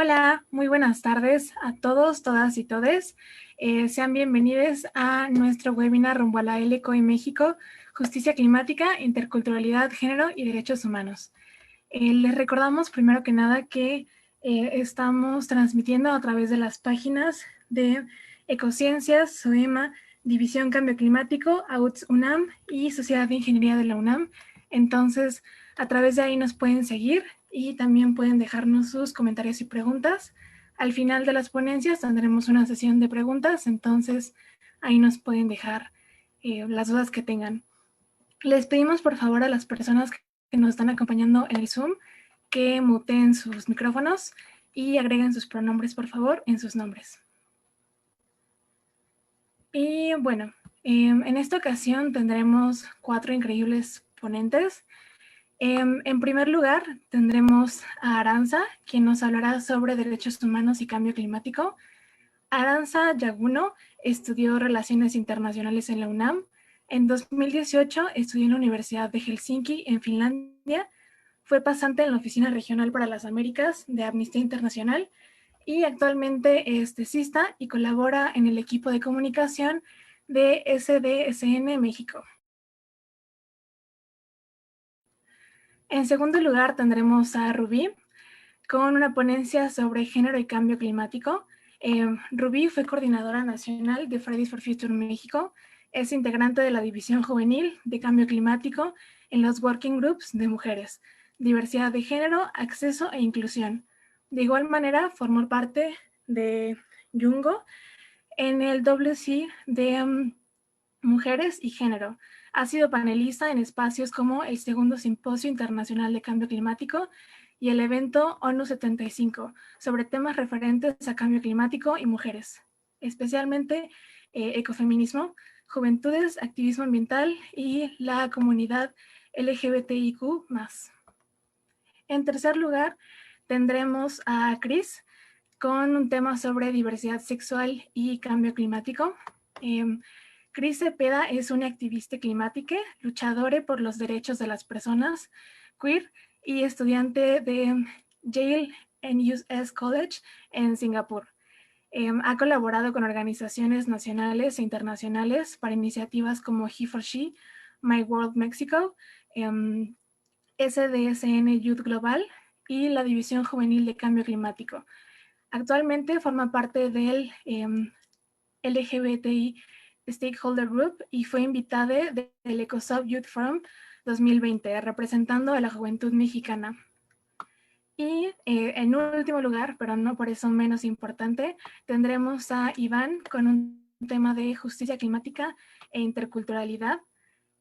Hola, muy buenas tardes a todos, todas y todes. Sean bienvenidos a nuestro webinar rumbo a la LECO en México, Justicia Climática, Interculturalidad, Género y Derechos Humanos. Les recordamos primero que nada que estamos transmitiendo a través de las páginas de Ecociencias, SOEMA, División Cambio Climático, AUTS UNAM y Sociedad de Ingeniería de la UNAM. Entonces, a través de ahí nos pueden seguir y también pueden dejarnos sus comentarios y preguntas. Al final de las ponencias tendremos una sesión de preguntas, entonces ahí nos pueden dejar las dudas que tengan. Les pedimos por favor a las personas que nos están acompañando en el Zoom que muteen sus micrófonos y agreguen sus pronombres por favor en sus nombres. Y bueno, en esta ocasión tendremos 4 increíbles ponentes. En primer lugar, tendremos a Aranza, quien nos hablará sobre derechos humanos y cambio climático. Aranza Yaguno estudió Relaciones Internacionales en la UNAM. En 2018 estudió en la Universidad de Helsinki, en Finlandia. Fue pasante en la Oficina Regional para las Américas de Amnistía Internacional y actualmente es tesista y colabora en el equipo de comunicación de SDSN México. En segundo lugar, tendremos a Rubí con una ponencia sobre género y cambio climático. Rubí fue coordinadora nacional de Fridays for Future México, es integrante de la División Juvenil de Cambio Climático en los Working Groups de Mujeres, Diversidad de Género, Acceso e Inclusión. De igual manera, formó parte de Yungo en el WC de Mujeres y Género. Ha sido panelista en espacios como el Segundo Simposio Internacional de Cambio Climático y el evento ONU 75 sobre temas referentes a cambio climático y mujeres, especialmente ecofeminismo, juventudes, activismo ambiental y la comunidad LGBTIQ+. En tercer lugar, tendremos a Cris con un tema sobre diversidad sexual y cambio climático. Cris Cepeda es una activista climática, luchadora por los derechos de las personas queer y estudiante de Yale NUS College en Singapur. Ha colaborado con organizaciones nacionales e internacionales para iniciativas como He4She, My World Mexico, SDSN Youth Global y la División Juvenil de Cambio Climático. Actualmente forma parte del LGBTI Stakeholder Group y fue invitada del ECOSOC Youth Forum 2020, representando a la juventud mexicana. Y en último lugar, pero no por eso menos importante, tendremos a Iván con un tema de justicia climática e interculturalidad.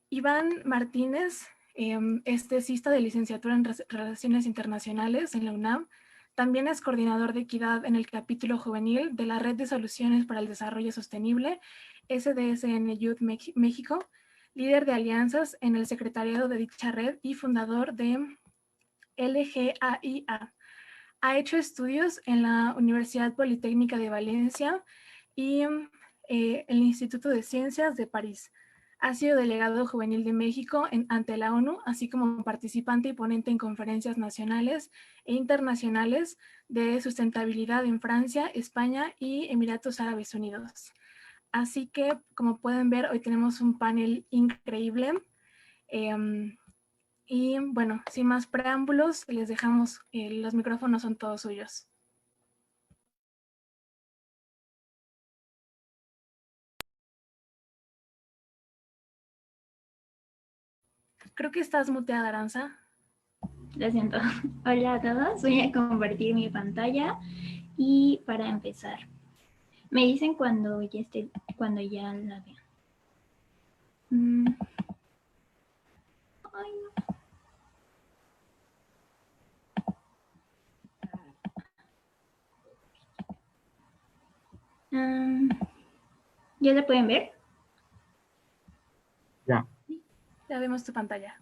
Iván Martínez es tesista de licenciatura en Relaciones Internacionales en la UNAM. También es coordinador de equidad en el capítulo juvenil de la Red de Soluciones para el Desarrollo Sostenible, SDSN Youth México, líder de alianzas en el secretariado de dicha red y fundador de LGAIA. Ha hecho estudios en la Universidad Politécnica de Valencia y el Instituto de Ciencias de París. Ha sido delegado juvenil de México ante la ONU, así como participante y ponente en conferencias nacionales e internacionales de sustentabilidad en Francia, España y Emiratos Árabes Unidos. Así que, como pueden ver, hoy tenemos un panel increíble. Y bueno, sin más preámbulos, les dejamos, los micrófonos son todos suyos. Creo que estás muteada, Aranza. Lo siento. Hola a todos, voy a compartir mi pantalla y para empezar, me dicen cuando ya la vean. Ay, no. ¿Ya la pueden ver? Ya. Ya vemos tu pantalla.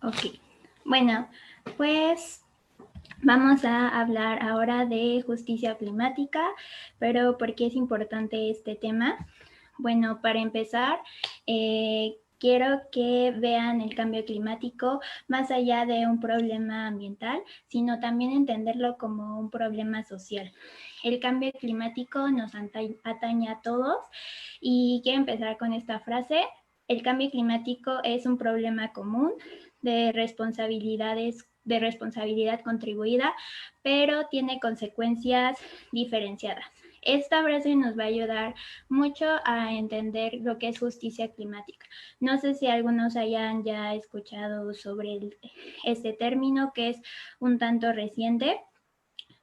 Ok. Bueno, pues vamos a hablar ahora de justicia climática, pero ¿por qué es importante este tema? Bueno, para empezar, quiero que vean el cambio climático más allá de un problema ambiental, sino también entenderlo como un problema social. El cambio climático nos atañe a todos y quiero empezar con esta frase. El cambio climático es un problema común de responsabilidad contribuida, pero tiene consecuencias diferenciadas. Esta frase nos va a ayudar mucho a entender lo que es justicia climática. No sé si algunos hayan ya escuchado sobre este término, que es un tanto reciente,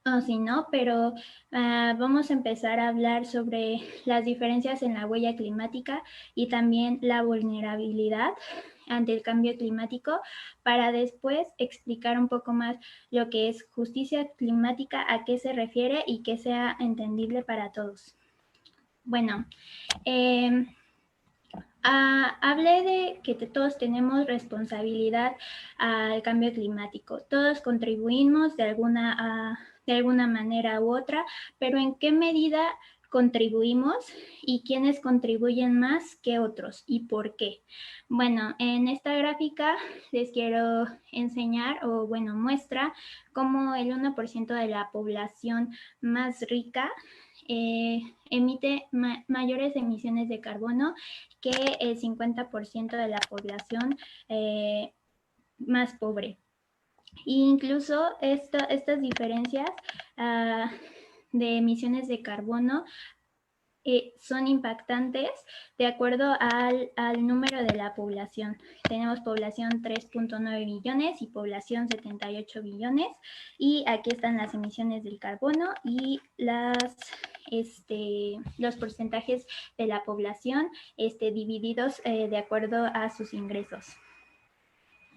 o si no, pero vamos a empezar a hablar sobre las diferencias en la huella climática y también la vulnerabilidad ante el cambio climático, para después explicar un poco más lo que es justicia climática, a qué se refiere y que sea entendible para todos. Bueno, hablé de que todos tenemos responsabilidad al cambio climático. Todos contribuimos de alguna manera u otra, pero ¿en qué medida contribuimos y quiénes contribuyen más que otros y por qué? Bueno, en esta gráfica les quiero enseñar, o bueno, muestra cómo el 1% de la población más rica emite mayores emisiones de carbono que el 50% de la población más pobre. E incluso estas diferencias de emisiones de carbono son impactantes de acuerdo al número de la población. Tenemos población 3.9 billones y población 78 billones. Y aquí están las emisiones del carbono y los porcentajes de la población divididos de acuerdo a sus ingresos.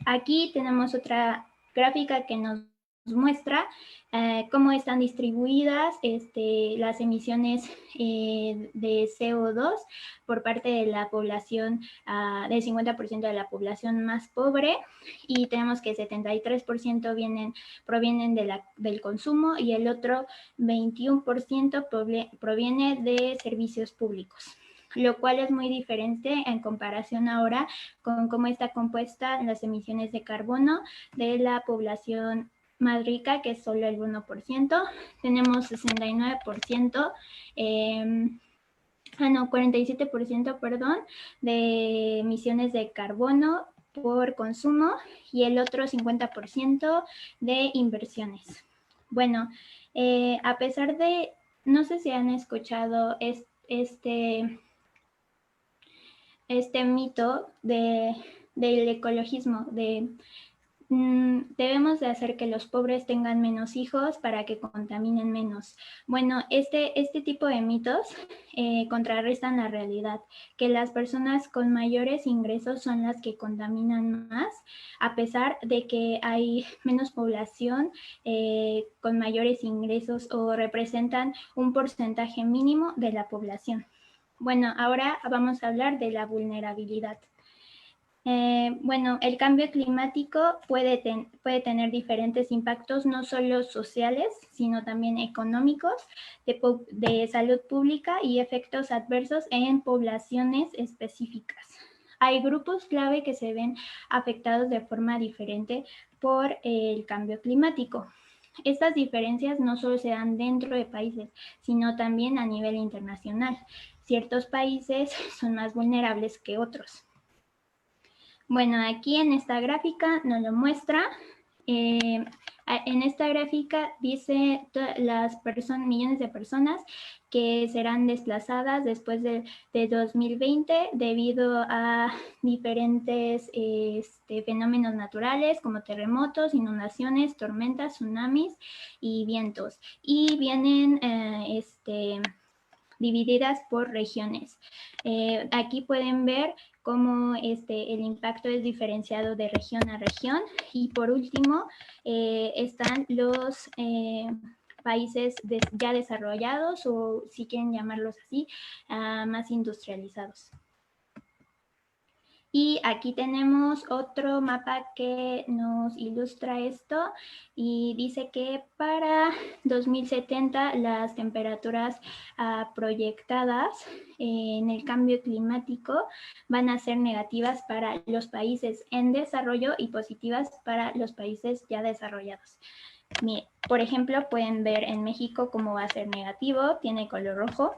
Aquí tenemos otra gráfica que nos muestra cómo están distribuidas las emisiones de CO2 por parte de la población, del 50% de la población más pobre, y tenemos que 73% provienen del consumo y el otro 21% proviene de servicios públicos, lo cual es muy diferente en comparación ahora con cómo está compuesta las emisiones de carbono de la población más rica, que es solo el 1%. Tenemos 69%, 47%, perdón, de emisiones de carbono por consumo y el otro 50% de inversiones. Bueno, a pesar de, no sé si han escuchado este mito del ecologismo, debemos de hacer que los pobres tengan menos hijos para que contaminen menos. Bueno, este tipo de mitos contrarrestan la realidad, que las personas con mayores ingresos son las que contaminan más, a pesar de que hay menos población con mayores ingresos o representan un porcentaje mínimo de la población. Bueno, ahora vamos a hablar de la vulnerabilidad. Bueno, el cambio climático puede tener diferentes impactos, no solo sociales, sino también económicos, de salud pública y efectos adversos en poblaciones específicas. Hay grupos clave que se ven afectados de forma diferente por el cambio climático. Estas diferencias no solo se dan dentro de países, sino también a nivel internacional. Ciertos países son más vulnerables que otros. Bueno, aquí en esta gráfica nos lo muestra. En esta gráfica dice millones de personas que serán desplazadas después de 2020 debido a diferentes fenómenos naturales como terremotos, inundaciones, tormentas, tsunamis y vientos. Y vienen divididas por regiones. Aquí pueden ver cómo el impacto es diferenciado de región a región. Y por último, están los países ya desarrollados, o si quieren llamarlos así, más industrializados. Y aquí tenemos otro mapa que nos ilustra esto y dice que para 2070 las temperaturas proyectadas en el cambio climático van a ser negativas para los países en desarrollo y positivas para los países ya desarrollados. Por ejemplo, pueden ver en México cómo va a ser negativo, tiene color rojo,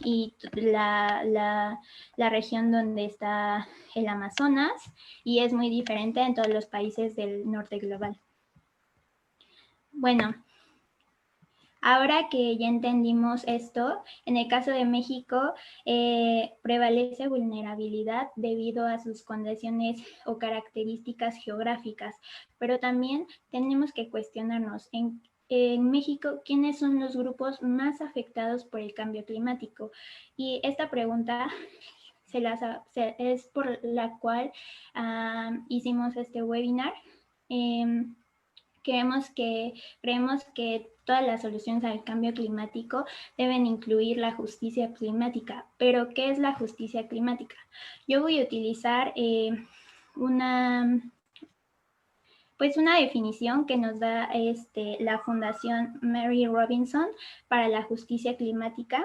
y la región donde está el Amazonas, y es muy diferente en todos los países del norte global. Bueno, ahora que ya entendimos esto, en el caso de México prevalece vulnerabilidad debido a sus condiciones o características geográficas, pero también tenemos que cuestionarnos en México, ¿quiénes son los grupos más afectados por el cambio climático? Y esta pregunta es por la cual hicimos este webinar. Creemos que todas las soluciones al cambio climático deben incluir la justicia climática. Pero, ¿qué es la justicia climática? Yo voy a utilizar una definición que nos da la Fundación Mary Robinson para la justicia climática.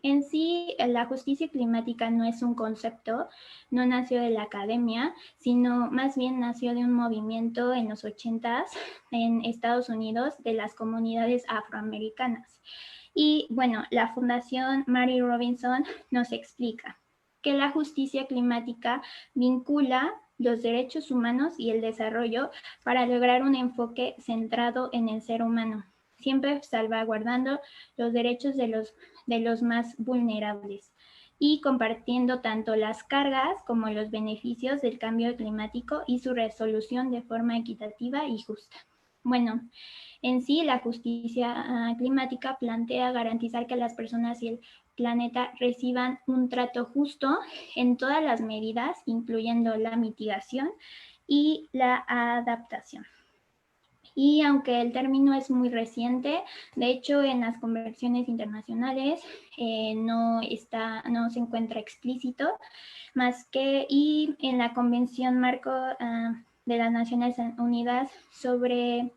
En sí, la justicia climática no es un concepto, no nació de la academia, sino más bien nació de un movimiento en los 80s en Estados Unidos de las comunidades afroamericanas. Y bueno, la Fundación Mary Robinson nos explica que la justicia climática vincula los derechos humanos y el desarrollo para lograr un enfoque centrado en el ser humano, siempre salvaguardando los derechos de los más vulnerables y compartiendo tanto las cargas como los beneficios del cambio climático y su resolución de forma equitativa y justa. Bueno, en sí, la justicia climática plantea garantizar que las personas y el planeta reciban un trato justo en todas las medidas, incluyendo la mitigación y la adaptación. Y aunque el término es muy reciente, de hecho en las convenciones internacionales no se encuentra explícito, y en la Convención Marco de las Naciones Unidas sobre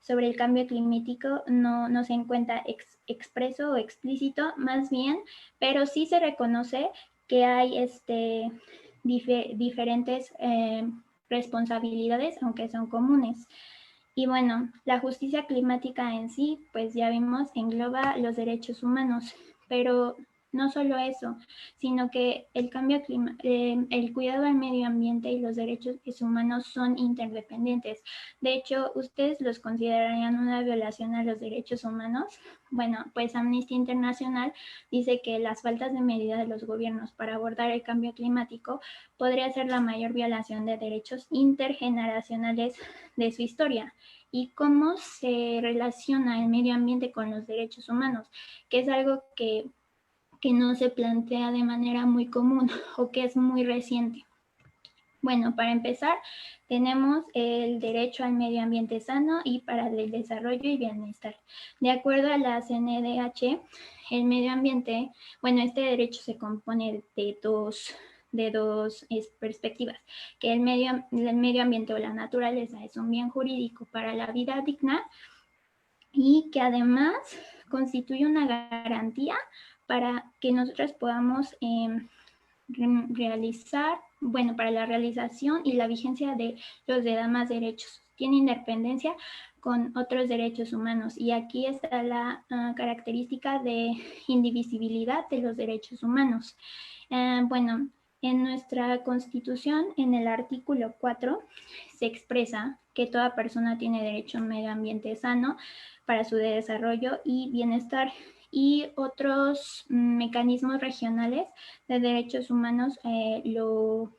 el cambio climático no se encuentra expreso o explícito, más bien, pero sí se reconoce que hay diferentes responsabilidades, aunque son comunes. Y bueno, la justicia climática en sí, pues ya vimos, engloba los derechos humanos, pero no solo eso, sino que el cuidado al medio ambiente y los derechos humanos son interdependientes. De hecho, ¿ustedes los considerarían una violación a los derechos humanos? Bueno, pues Amnistía Internacional dice que las faltas de medida de los gobiernos para abordar el cambio climático podría ser la mayor violación de derechos intergeneracionales de su historia. Y cómo se relaciona el medio ambiente con los derechos humanos, que es algo que no se plantea de manera muy común o que es muy reciente. Bueno, para empezar, tenemos el derecho al medio ambiente sano y para el desarrollo y bienestar. De acuerdo a la CNDH, el medio ambiente, bueno, este derecho se compone de dos perspectivas, que el medio ambiente o la naturaleza es un bien jurídico para la vida digna y que además constituye una garantía para que nosotros podamos para la realización y la vigencia de los demás derechos. Tiene independencia con otros derechos humanos y aquí está la característica de indivisibilidad de los derechos humanos. En nuestra Constitución, en el artículo 4, se expresa que toda persona tiene derecho a un medio ambiente sano para su desarrollo y bienestar, y otros mecanismos regionales de derechos humanos lo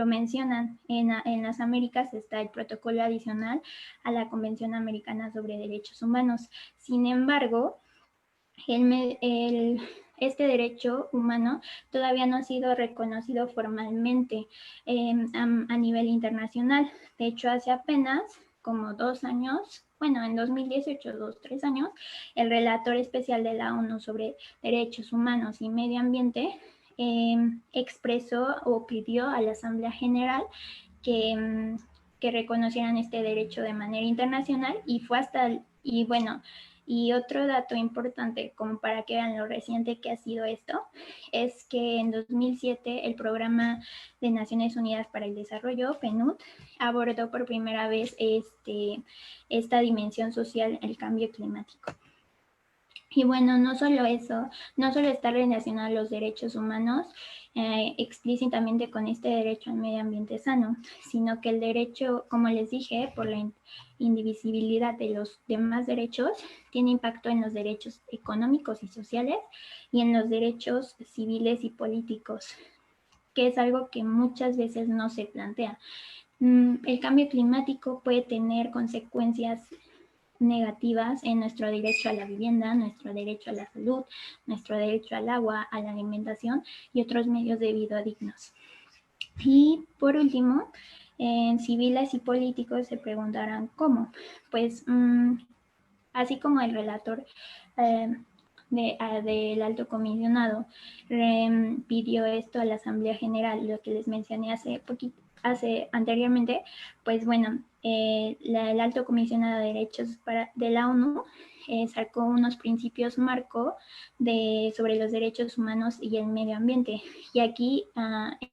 mencionan. En las Américas está el protocolo adicional a la Convención Americana sobre Derechos Humanos. Sin embargo, este derecho humano todavía no ha sido reconocido formalmente a nivel internacional. De hecho, hace apenas como 2 años, en 2018, 3 años, el relator especial de la ONU sobre derechos humanos y medio ambiente expresó o pidió a la Asamblea General que reconocieran este derecho de manera internacional, y fue y bueno, y otro dato importante, como para que vean lo reciente que ha sido esto, es que en 2007 el Programa de Naciones Unidas para el Desarrollo, PNUD, abordó por primera vez esta dimensión social, el cambio climático. Y bueno, no solo eso, no solo está relacionado a los derechos humanos explícitamente con este derecho al medio ambiente sano, sino que el derecho, como les dije, por la indivisibilidad de los demás derechos, tiene impacto en los derechos económicos y sociales y en los derechos civiles y políticos, que es algo que muchas veces no se plantea. El cambio climático puede tener consecuencias negativas en nuestro derecho a la vivienda, nuestro derecho a la salud, nuestro derecho al agua, a la alimentación y otros medios de vida dignos. Y por último, en civiles y políticos se preguntarán cómo. Pues así como el relator del alto comisionado pidió esto a la Asamblea General, lo que les mencioné hace anteriormente, pues bueno, el alto comisionado de derechos de la ONU sacó unos principios marco sobre los derechos humanos y el medio ambiente. Y aquí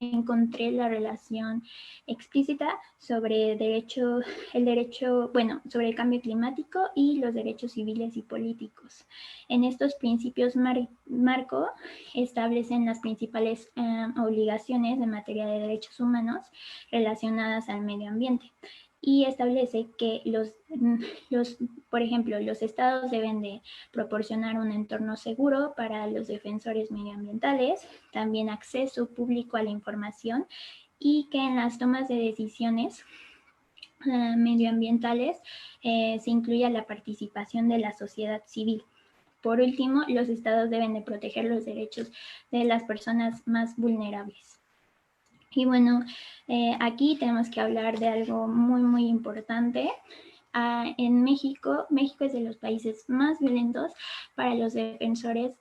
encontré la relación explícita sobre sobre el cambio climático y los derechos civiles y políticos. En estos principios marco establecen las principales obligaciones en materia de derechos humanos relacionadas al medio ambiente, y establece que por ejemplo, los estados deben de proporcionar un entorno seguro para los defensores medioambientales, también acceso público a la información, y que en las tomas de decisiones medioambientales se incluya la participación de la sociedad civil. Por último, los estados deben de proteger los derechos de las personas más vulnerables. Y bueno, aquí tenemos que hablar de algo muy, muy importante. En México es de los países más violentos para los defensores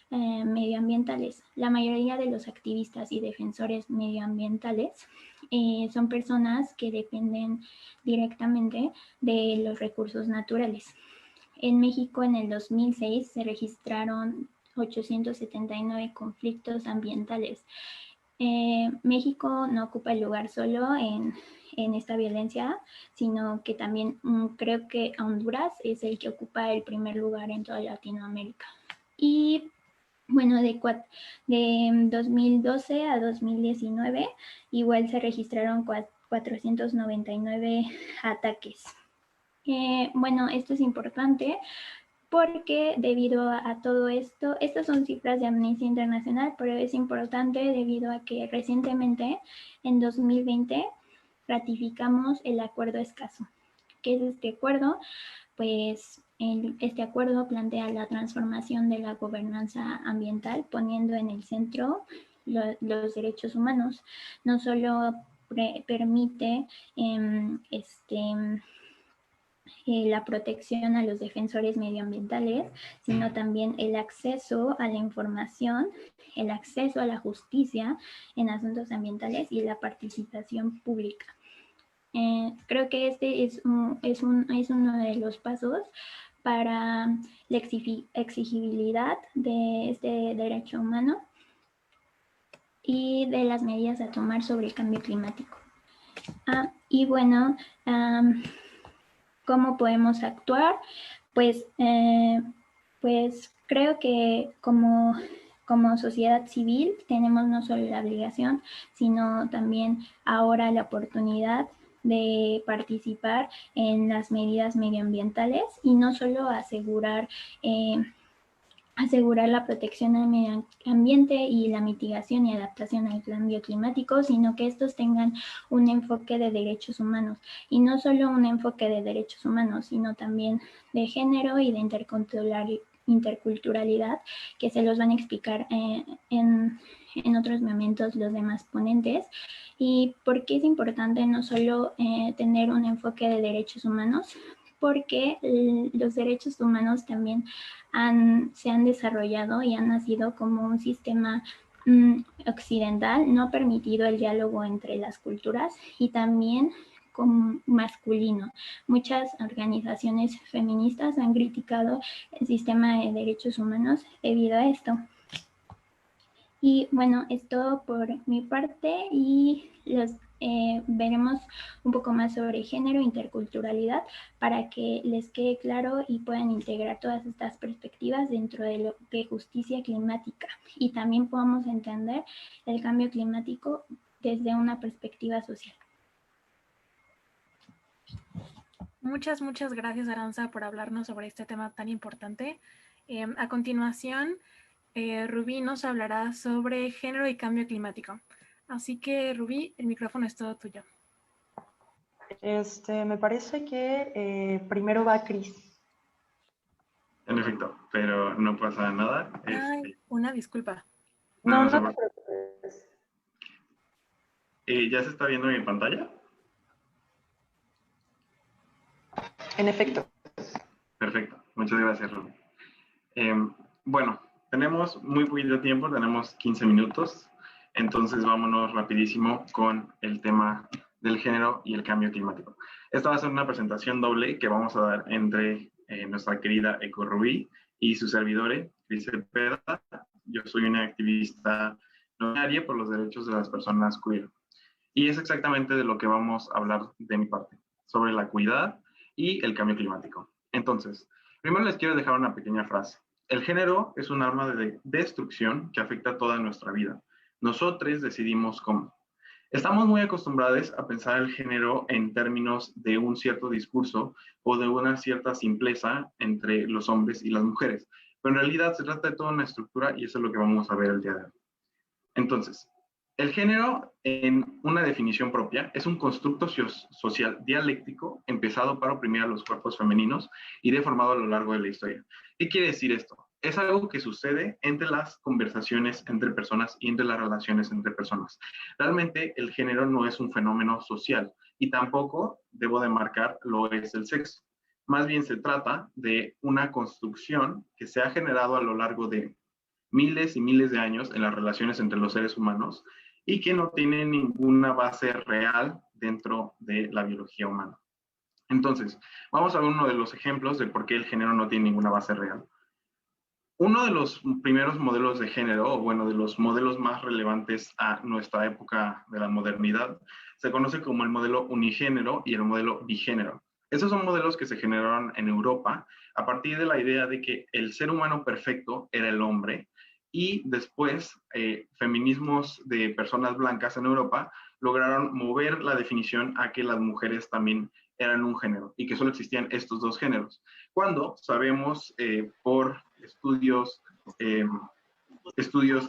medioambientales. La mayoría de los activistas y defensores medioambientales son personas que dependen directamente de los recursos naturales. En México, en el 2006, se registraron 879 conflictos ambientales. México no ocupa el lugar solo en esta violencia, sino que también creo que Honduras es el que ocupa el primer lugar en toda Latinoamérica. Y bueno, de 2012 a 2019 igual se registraron 499 ataques. Bueno, esto es importante porque debido a todo esto, estas son cifras de Amnistía Internacional, pero es importante debido a que recientemente, en 2020, ratificamos el Acuerdo Escazú. ¿Qué es este acuerdo? Pues este acuerdo plantea la transformación de la gobernanza ambiental, poniendo en el centro los derechos humanos. No solo permite la protección a los defensores medioambientales, sino también el acceso a la información, el acceso a la justicia en asuntos ambientales y la participación pública. Creo que este es uno de los pasos para la exigibilidad de este derecho humano y de las medidas a tomar sobre el cambio climático. Y bueno, ¿cómo podemos actuar? Pues creo que como sociedad civil tenemos no solo la obligación, sino también ahora la oportunidad de participar en las medidas medioambientales y no solo asegurar la protección al medio ambiente y la mitigación y adaptación al cambio climático, sino que estos tengan un enfoque de derechos humanos, y no solo un enfoque de derechos humanos, sino también de género y de interculturalidad, que se los van a explicar en otros momentos los demás ponentes. ¿Y por qué es importante no solo tener un enfoque de derechos humanos? Porque los derechos humanos también se han desarrollado y han nacido como un sistema occidental no ha permitido el diálogo entre las culturas y también con masculino. Muchas organizaciones feministas han criticado el sistema de derechos humanos debido a esto. Y bueno, es todo por mi parte y veremos un poco más sobre género e interculturalidad para que les quede claro y puedan integrar todas estas perspectivas dentro de justicia climática y también podamos entender el cambio climático desde una perspectiva social. Muchas gracias, Aranza, por hablarnos sobre este tema tan importante. A continuación, Rubí nos hablará sobre género y cambio climático. Así que, Rubí, el micrófono es todo tuyo. Me parece que primero va Cris. En efecto, pero no pasa nada. Ay, una disculpa. No te preocupes. ¿Ya se está viendo mi pantalla? En efecto. Perfecto, muchas gracias, Rubí. Bueno, tenemos muy poquito tiempo, tenemos 15 minutos, entonces vámonos rapidísimo con el tema del género y el cambio climático. Esta va a ser una presentación doble que vamos a dar entre nuestra querida Eco Rubí y su servidor, Cris Cepeda. Yo soy una activista no binaria por los derechos de las personas queer. Y es exactamente de lo que vamos a hablar de mi parte, sobre la equidad y el cambio climático. Entonces, primero les quiero dejar una pequeña frase. El género es un arma de destrucción que afecta toda nuestra vida. Nosotros decidimos cómo. Estamos muy acostumbrados a pensar el género en términos de un cierto discurso o de una cierta simpleza entre los hombres y las mujeres, pero en realidad se trata de toda una estructura y eso es lo que vamos a ver el día de hoy. Entonces, el género, en una definición propia, es un constructo social dialéctico empezado para oprimir a los cuerpos femeninos y deformado a lo largo de la historia. ¿Qué quiere decir esto? Es algo que sucede entre las conversaciones entre personas y entre las relaciones entre personas. Realmente el género no es un fenómeno social y tampoco, debo de marcar, lo es el sexo. Más bien se trata de una construcción que se ha generado a lo largo de miles y miles de años en las relaciones entre los seres humanos y que no tiene ninguna base real dentro de la biología humana. Entonces, vamos a ver uno de los ejemplos de por qué el género no tiene ninguna base real. Uno de los primeros modelos de género, o bueno, de los modelos más relevantes a nuestra época de la modernidad, se conoce como el modelo unigénero y el modelo bigénero. Esos son modelos que se generaron en Europa a partir de la idea de que el ser humano perfecto era el hombre y después feminismos de personas blancas en Europa lograron mover la definición a que las mujeres también eran un género y que solo existían estos dos géneros. Cuando sabemos por estudios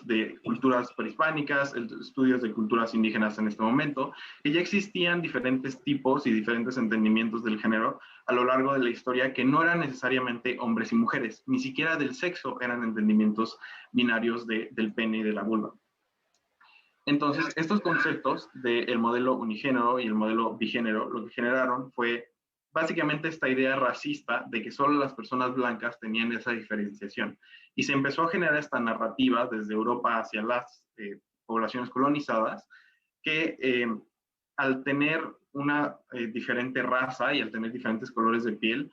de culturas prehispánicas, estudios de culturas indígenas en este momento, que ya existían diferentes tipos y diferentes entendimientos del género a lo largo de la historia que no eran necesariamente hombres y mujeres, ni siquiera del sexo eran entendimientos binarios del pene y de la vulva. Entonces, estos conceptos del modelo unigénero y el modelo bigénero lo que generaron fue básicamente esta idea racista de que solo las personas blancas tenían esa diferenciación. Y se empezó a generar esta narrativa desde Europa hacia las poblaciones colonizadas que al tener una diferente raza y al tener diferentes colores de piel,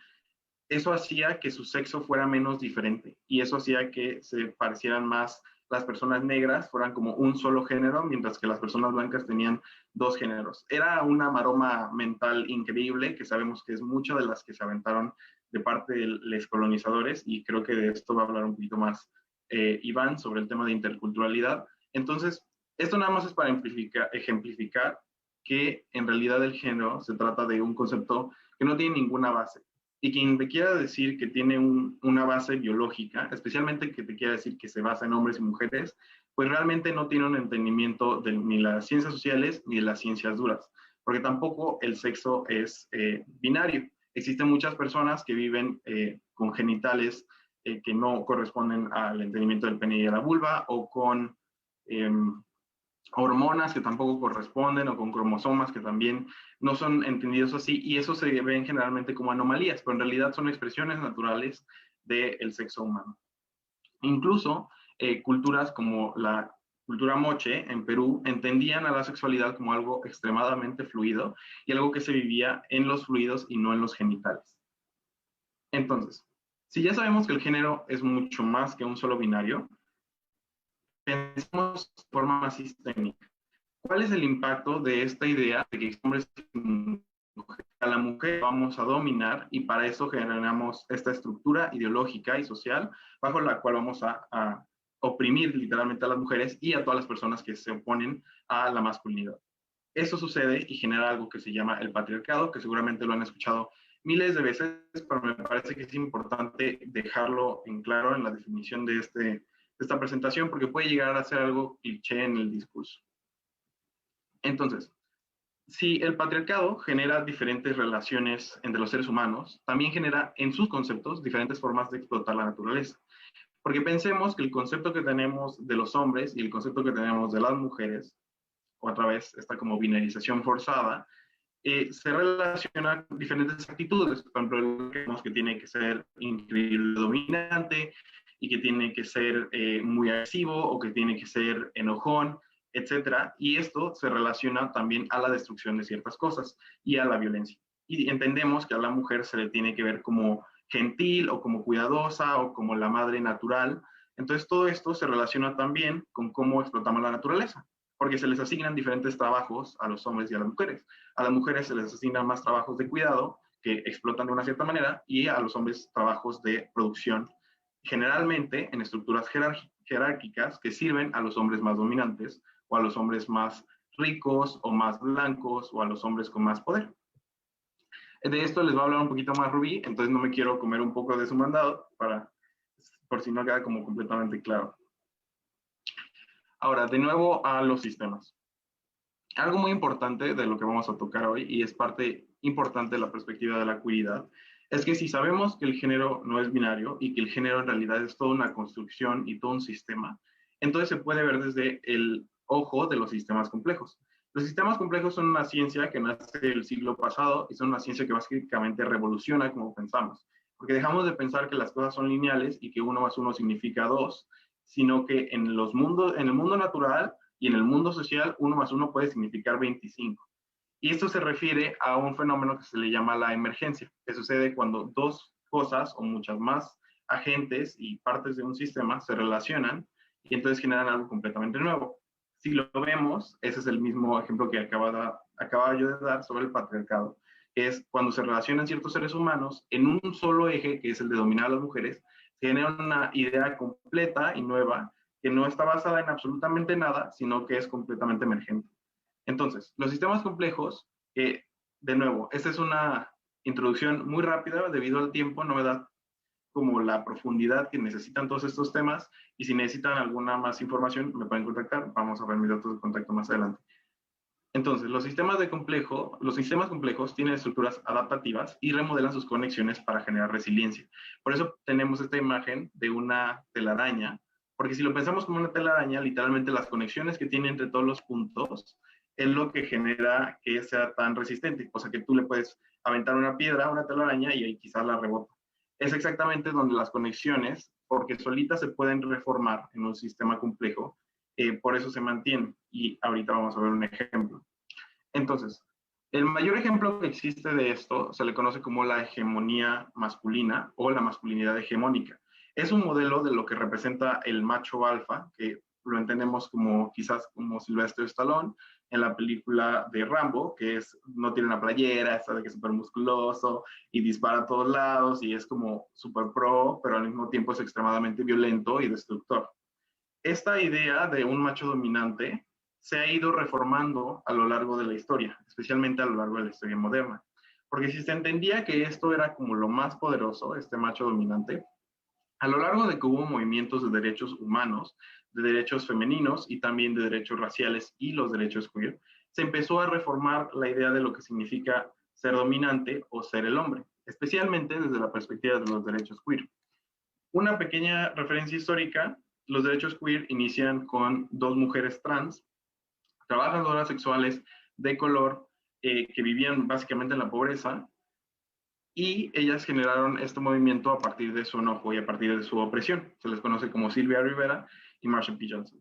eso hacía que su sexo fuera menos diferente y eso hacía que se parecieran más las personas negras, fueran como un solo género, mientras que las personas blancas tenían dos géneros. Era una maroma mental increíble, que sabemos que es mucha de las que se aventaron de parte de los colonizadores, y creo que de esto va a hablar un poquito más Iván sobre el tema de interculturalidad. Entonces, esto nada más es para ejemplificar que en realidad el género se trata de un concepto que no tiene ninguna base. Y quien te quiera decir que tiene una base biológica, especialmente que te quiera decir que se basa en hombres y mujeres, pues realmente no tiene un entendimiento de ni las ciencias sociales ni de las ciencias duras, porque tampoco el sexo es binario. Existen muchas personas que viven con genitales que no corresponden al entendimiento del pene y de la vulva, o con hormonas que tampoco corresponden, o con cromosomas que también no son entendidos así, y eso se ven generalmente como anomalías, pero en realidad son expresiones naturales del sexo humano. Incluso culturas como la cultura moche en Perú entendían a la sexualidad como algo extremadamente fluido y algo que se vivía en los fluidos y no en los genitales. Entonces, si ya sabemos que el género es mucho más que un solo binario, pensemos de forma más sistémica. ¿Cuál es el impacto de esta idea de que hombres y mujeres, a la mujer vamos a dominar y para eso generamos esta estructura ideológica y social bajo la cual vamos a oprimir literalmente a las mujeres y a todas las personas que se oponen a la masculinidad? Eso sucede y genera algo que se llama el patriarcado, que seguramente lo han escuchado miles de veces, pero me parece que es importante dejarlo en claro en la definición de esta presentación, porque puede llegar a ser algo cliché en el discurso. Entonces, si el patriarcado genera diferentes relaciones entre los seres humanos, también genera en sus conceptos diferentes formas de explotar la naturaleza. Porque pensemos que el concepto que tenemos de los hombres y el concepto que tenemos de las mujeres, otra vez esta como binarización forzada, se relaciona con diferentes actitudes. Por ejemplo, creemos que tiene que ser increíble dominante y que tiene que ser muy agresivo o que tiene que ser enojón, etcétera. Y esto se relaciona también a la destrucción de ciertas cosas y a la violencia. Y entendemos que a la mujer se le tiene que ver como gentil o como cuidadosa o como la madre natural. Entonces todo esto se relaciona también con cómo explotamos la naturaleza, porque se les asignan diferentes trabajos a los hombres y a las mujeres. A las mujeres se les asignan más trabajos de cuidado, que explotan de una cierta manera, y a los hombres trabajos de producción, generalmente en estructuras jerárquicas que sirven a los hombres más dominantes, o a los hombres más ricos, o más blancos, o a los hombres con más poder. De esto les va a hablar un poquito más Rubí, entonces no me quiero comer un poco de su mandado, por si no queda como completamente claro. Ahora, de nuevo a los sistemas. Algo muy importante de lo que vamos a tocar hoy, y es parte importante de la perspectiva de la queeridad, es que si sabemos que el género no es binario y que el género en realidad es toda una construcción y todo un sistema, entonces se puede ver desde el ojo de los sistemas complejos. Los sistemas complejos son una ciencia que nace el siglo pasado y son una ciencia que básicamente revoluciona como pensamos, porque dejamos de pensar que las cosas son lineales y que 1 más 1 significa 2, sino que en el mundo natural y en el mundo social 1 más 1 puede significar 25. Y esto se refiere a un fenómeno que se le llama la emergencia, que sucede cuando dos cosas o muchas más agentes y partes de un sistema se relacionan y entonces generan algo completamente nuevo. Si lo vemos, ese es el mismo ejemplo que acababa yo de dar sobre el patriarcado, que es cuando se relacionan ciertos seres humanos en un solo eje, que es el de dominar a las mujeres, se genera una idea completa y nueva que no está basada en absolutamente nada, sino que es completamente emergente. Entonces, los sistemas complejos, de nuevo, esta es una introducción muy rápida debido al tiempo, no me da como la profundidad que necesitan todos estos temas, y si necesitan alguna más información me pueden contactar, vamos a ver mis datos de contacto más adelante. Entonces, los sistemas complejos tienen estructuras adaptativas y remodelan sus conexiones para generar resiliencia. Por eso tenemos esta imagen de una telaraña, porque si lo pensamos como una telaraña, literalmente las conexiones que tiene entre todos los puntos es lo que genera que sea tan resistente. O sea, que tú le puedes aventar una piedra a una telaraña y ahí quizás la rebota. Es exactamente donde las conexiones, porque solitas se pueden reformar en un sistema complejo, por eso se mantienen. Y ahorita vamos a ver un ejemplo. Entonces, el mayor ejemplo que existe de esto se le conoce como la hegemonía masculina o la masculinidad hegemónica. Es un modelo de lo que representa el macho alfa, que lo entendemos como quizás como Sylvester Stallone en la película de Rambo, que no tiene una playera, está de que es súper musculoso y dispara a todos lados y es como súper pro, pero al mismo tiempo es extremadamente violento y destructor. Esta idea de un macho dominante se ha ido reformando a lo largo de la historia, especialmente a lo largo de la historia moderna. Porque si se entendía que esto era como lo más poderoso, este macho dominante, a lo largo de que hubo movimientos de derechos humanos, de derechos femeninos y también de derechos raciales y los derechos queer, se empezó a reformar la idea de lo que significa ser dominante o ser el hombre, especialmente desde la perspectiva de los derechos queer. Una pequeña referencia histórica: los derechos queer inician con 2 mujeres trans, trabajadoras sexuales de color, que vivían básicamente en la pobreza, y ellas generaron este movimiento a partir de su enojo y a partir de su opresión. Se les conoce como Sylvia Rivera y Marsha P. Johnson.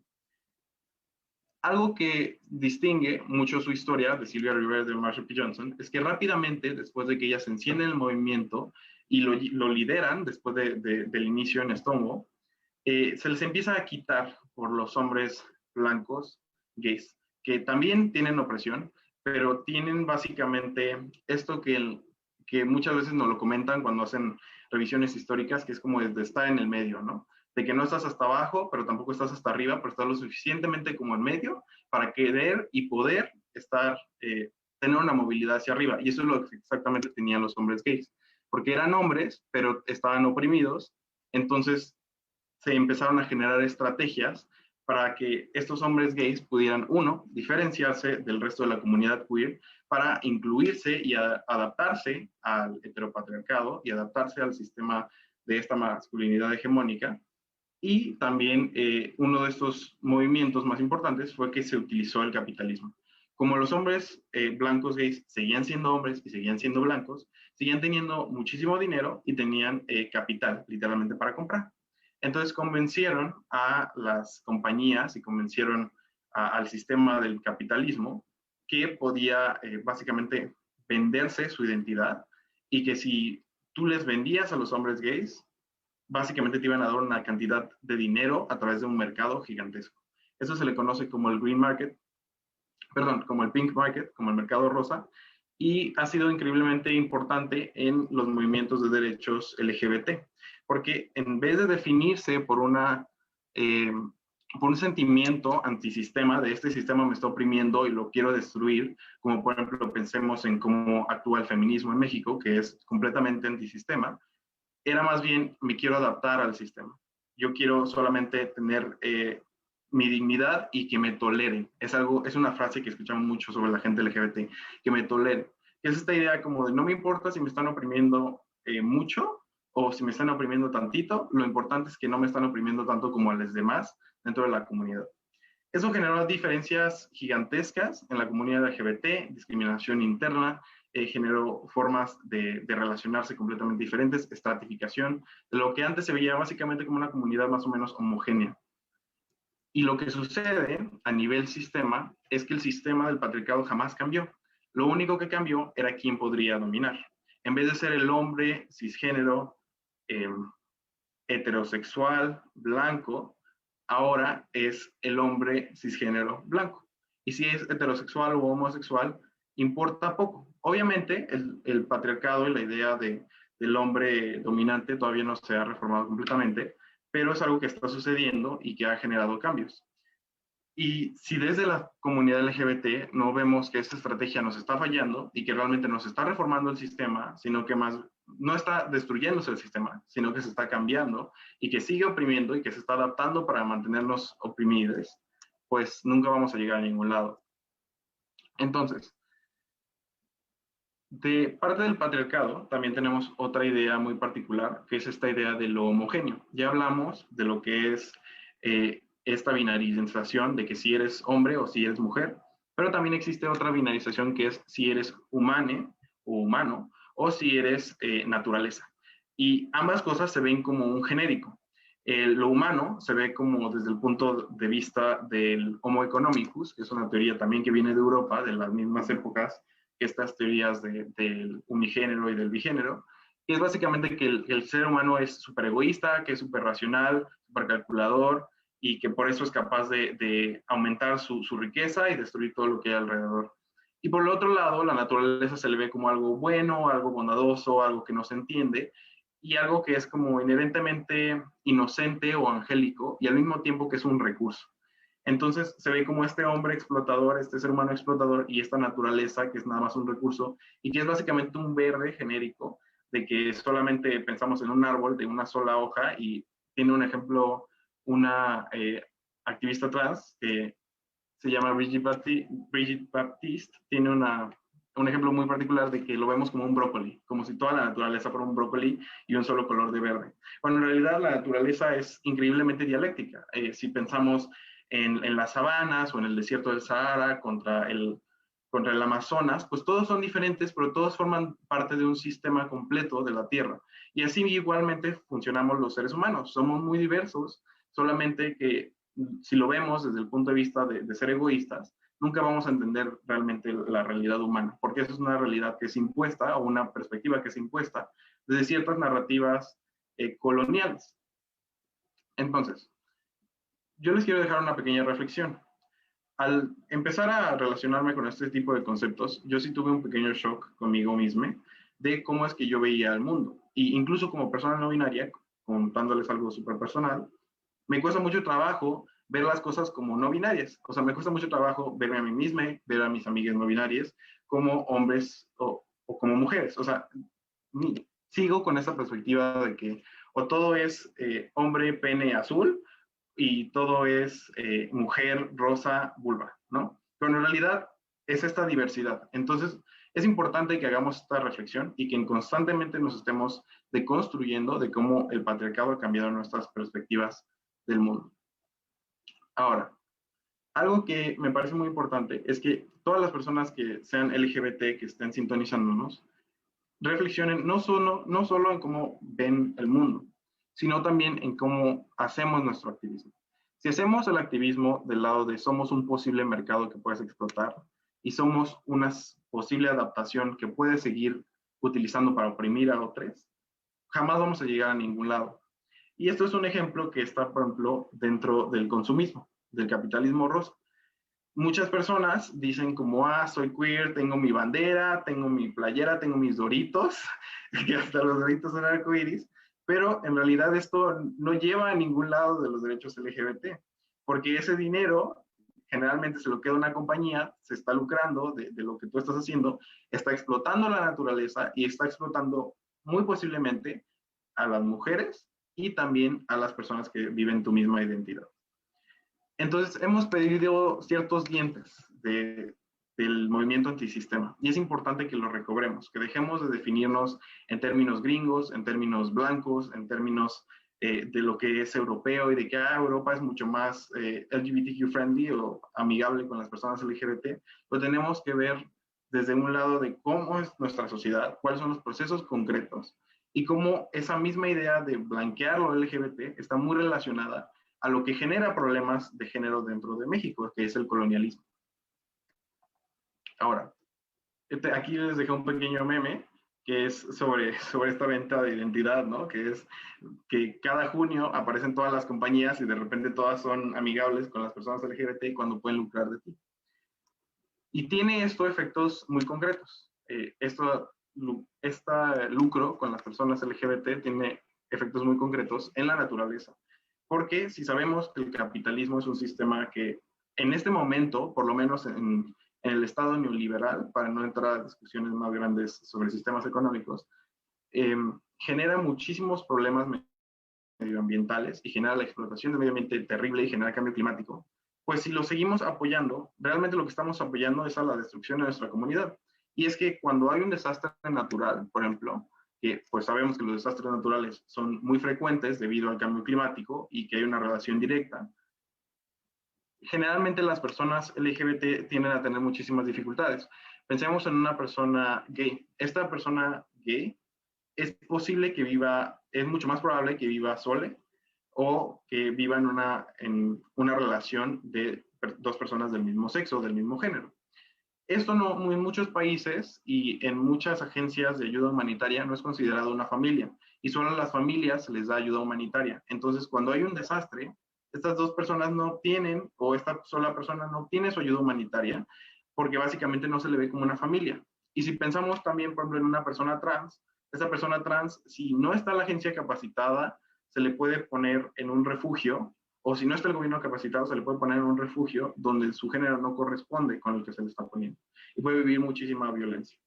algo que distingue mucho su historia de Sylvia Rivera y de Marsha P. Johnson es que rápidamente, después de que ellas encienden el movimiento y lo lideran después del inicio en Stonewall, se les empieza a quitar por los hombres blancos gays, que también tienen opresión, pero tienen básicamente esto que muchas veces nos lo comentan cuando hacen revisiones históricas, que es como de estar en el medio, ¿no? De que no estás hasta abajo, pero tampoco estás hasta arriba, pero estás lo suficientemente como en medio para querer y poder estar, tener una movilidad hacia arriba. Y eso es lo que exactamente tenían los hombres gays, porque eran hombres, pero estaban oprimidos, entonces se empezaron a generar estrategias para que estos hombres gays pudieran, uno, diferenciarse del resto de la comunidad queer para incluirse y adaptarse al heteropatriarcado y adaptarse al sistema de esta masculinidad hegemónica. Y también uno de estos movimientos más importantes fue que se utilizó el capitalismo. Como los hombres blancos gays seguían siendo hombres y seguían siendo blancos, seguían teniendo muchísimo dinero y tenían capital, literalmente, para comprar. Entonces convencieron a las compañías y convencieron al sistema del capitalismo que podía básicamente venderse su identidad y que si tú les vendías a los hombres gays, básicamente te iban a dar una cantidad de dinero a través de un mercado gigantesco. Eso se le conoce como el green market, perdón, como el pink market, como el mercado rosa, y ha sido increíblemente importante en los movimientos de derechos LGBT, porque en vez de definirse por por un sentimiento antisistema, de este sistema me está oprimiendo y lo quiero destruir, como por ejemplo pensemos en cómo actúa el feminismo en México, que es completamente antisistema, era más bien me quiero adaptar al sistema. Yo quiero solamente tener mi dignidad y que me toleren. Es una frase que escuchamos mucho sobre la gente LGBT, que me toleren. Es esta idea como de no me importa si me están oprimiendo mucho o si me están oprimiendo tantito, lo importante es que no me están oprimiendo tanto como a los demás dentro de la comunidad. Eso generó diferencias gigantescas en la comunidad LGBT, discriminación interna, generó formas de relacionarse completamente diferentes, estratificación, de lo que antes se veía básicamente como una comunidad más o menos homogénea. Y lo que sucede a nivel sistema es que el sistema del patriarcado jamás cambió. Lo único que cambió era quién podría dominar. En vez de ser el hombre cisgénero, heterosexual, blanco, ahora es el hombre cisgénero blanco. Y si es heterosexual o homosexual, importa poco. Obviamente, el patriarcado y la idea del hombre dominante todavía no se ha reformado completamente, pero es algo que está sucediendo y que ha generado cambios. Y si desde la comunidad LGBT no vemos que esta estrategia nos está fallando y que realmente nos está reformando el sistema, sino que más no está destruyéndose el sistema, sino que se está cambiando y que sigue oprimiendo y que se está adaptando para mantenernos oprimidos, pues nunca vamos a llegar a ningún lado. Entonces, de parte del patriarcado también tenemos otra idea muy particular, que es esta idea de lo homogéneo. Ya hablamos de lo que es esta binarización de que si eres hombre o si eres mujer, pero también existe otra binarización que es si eres humano o si eres naturaleza. Y ambas cosas se ven como un genérico. Lo humano se ve como desde el punto de vista del Homo economicus, que es una teoría también que viene de Europa, de las mismas épocas que estas teorías del unigénero y del bigénero, que es básicamente que el ser humano es súper egoísta, que es súper racional, súper calculador, y que por eso es capaz de aumentar su riqueza y destruir todo lo que hay alrededor. Y por el otro lado, la naturaleza se le ve como algo bueno, algo bondadoso, algo que no se entiende, y algo que es como inherentemente inocente o angélico, y al mismo tiempo que es un recurso. Entonces se ve como este hombre explotador, este ser humano explotador, y esta naturaleza que es nada más un recurso, y que es básicamente un verde genérico, de que solamente pensamos en un árbol de una sola hoja, y tiene un ejemplo, una activista trans que se llama Brigitte Baptiste, tiene un ejemplo muy particular de que lo vemos como un brócoli, como si toda la naturaleza fuera un brócoli y un solo color de verde. Bueno, en realidad la naturaleza es increíblemente dialéctica. Si pensamos en las sabanas o en el desierto del Sahara contra el Amazonas, pues todos son diferentes, pero todos forman parte de un sistema completo de la Tierra. Y así igualmente funcionamos los seres humanos. Somos muy diversos, solamente que si lo vemos desde el punto de vista de ser egoístas, nunca vamos a entender realmente la realidad humana, porque esa es una realidad que es impuesta o una perspectiva que es impuesta desde ciertas narrativas coloniales. Entonces, yo les quiero dejar una pequeña reflexión. Al empezar a relacionarme con este tipo de conceptos, yo sí tuve un pequeño shock conmigo mismo de cómo es que yo veía el mundo. Y incluso como persona no binaria, contándoles algo súper personal, me cuesta mucho trabajo ver las cosas como no binarias. O sea, me cuesta mucho trabajo verme a mí misma, ver a mis amigas no binarias como hombres o como mujeres. O sea, sigo con esa perspectiva de que o todo es hombre, pene, azul, y todo es mujer, rosa, vulva, ¿no? Pero en realidad es esta diversidad. Entonces, es importante que hagamos esta reflexión y que constantemente nos estemos deconstruyendo de cómo el patriarcado ha cambiado nuestras perspectivas del mundo. Ahora, algo que me parece muy importante es que todas las personas que sean LGBT, que estén sintonizándonos, reflexionen no solo en cómo ven el mundo, sino también en cómo hacemos nuestro activismo. Si hacemos el activismo del lado de somos un posible mercado que puedes explotar y somos una posible adaptación que puedes seguir utilizando para oprimir a otros, jamás vamos a llegar a ningún lado. Y esto es un ejemplo que está, por ejemplo, dentro del consumismo, del capitalismo rosa. Muchas personas dicen como, soy queer, tengo mi bandera, tengo mi playera, tengo mis doritos, que hasta los doritos son arcoíris, pero en realidad esto no lleva a ningún lado de los derechos LGBT, porque ese dinero generalmente se lo queda una compañía, se está lucrando de lo que tú estás haciendo, está explotando la naturaleza y está explotando muy posiblemente a las mujeres y también a las personas que viven tu misma identidad. Entonces, hemos pedido ciertos dientes del movimiento antisistema y es importante que lo recobremos, que dejemos de definirnos en términos gringos, en términos blancos, en términos de lo que es europeo y de que Europa es mucho más LGBTQ friendly o amigable con las personas LGBT. Lo tenemos que ver desde un lado de cómo es nuestra sociedad, cuáles son los procesos concretos y cómo esa misma idea de blanquear lo LGBT está muy relacionada a lo que genera problemas de género dentro de México, que es el colonialismo. Ahora, aquí les dejé un pequeño meme que es sobre esta venta de identidad, ¿no? Que es que cada junio aparecen todas las compañías y de repente todas son amigables con las personas LGBT cuando pueden lucrar de ti. Y tiene esto efectos muy concretos. Este lucro con las personas LGBT tiene efectos muy concretos en la naturaleza. Porque si sabemos que el capitalismo es un sistema que en este momento, por lo menos en el estado neoliberal, para no entrar a discusiones más grandes sobre sistemas económicos, genera muchísimos problemas medioambientales y genera la explotación del medio ambiente terrible y genera cambio climático, pues si lo seguimos apoyando, realmente lo que estamos apoyando es a la destrucción de nuestra comunidad. Y es que cuando hay un desastre natural, por ejemplo, que pues sabemos que los desastres naturales son muy frecuentes debido al cambio climático y que hay una relación directa, generalmente las personas LGBT tienden a tener muchísimas dificultades. Pensemos en una persona gay. Esta persona gay es posible que viva, es mucho más probable que viva sola o que viva en una relación de dos personas del mismo sexo, del mismo género. Esto no, en muchos países y en muchas agencias de ayuda humanitaria no es considerado una familia y solo a las familias se les da ayuda humanitaria. Entonces, cuando hay un desastre, estas dos personas no tienen, o esta sola persona no tiene su ayuda humanitaria porque básicamente no se le ve como una familia. Y si pensamos también, por ejemplo, en una persona trans, esa persona trans, si no está la agencia capacitada, se le puede poner en un refugio, o si no está el gobierno capacitado, se le puede poner en un refugio donde su género no corresponde con el que se le está poniendo. Y puede vivir muchísima violencia.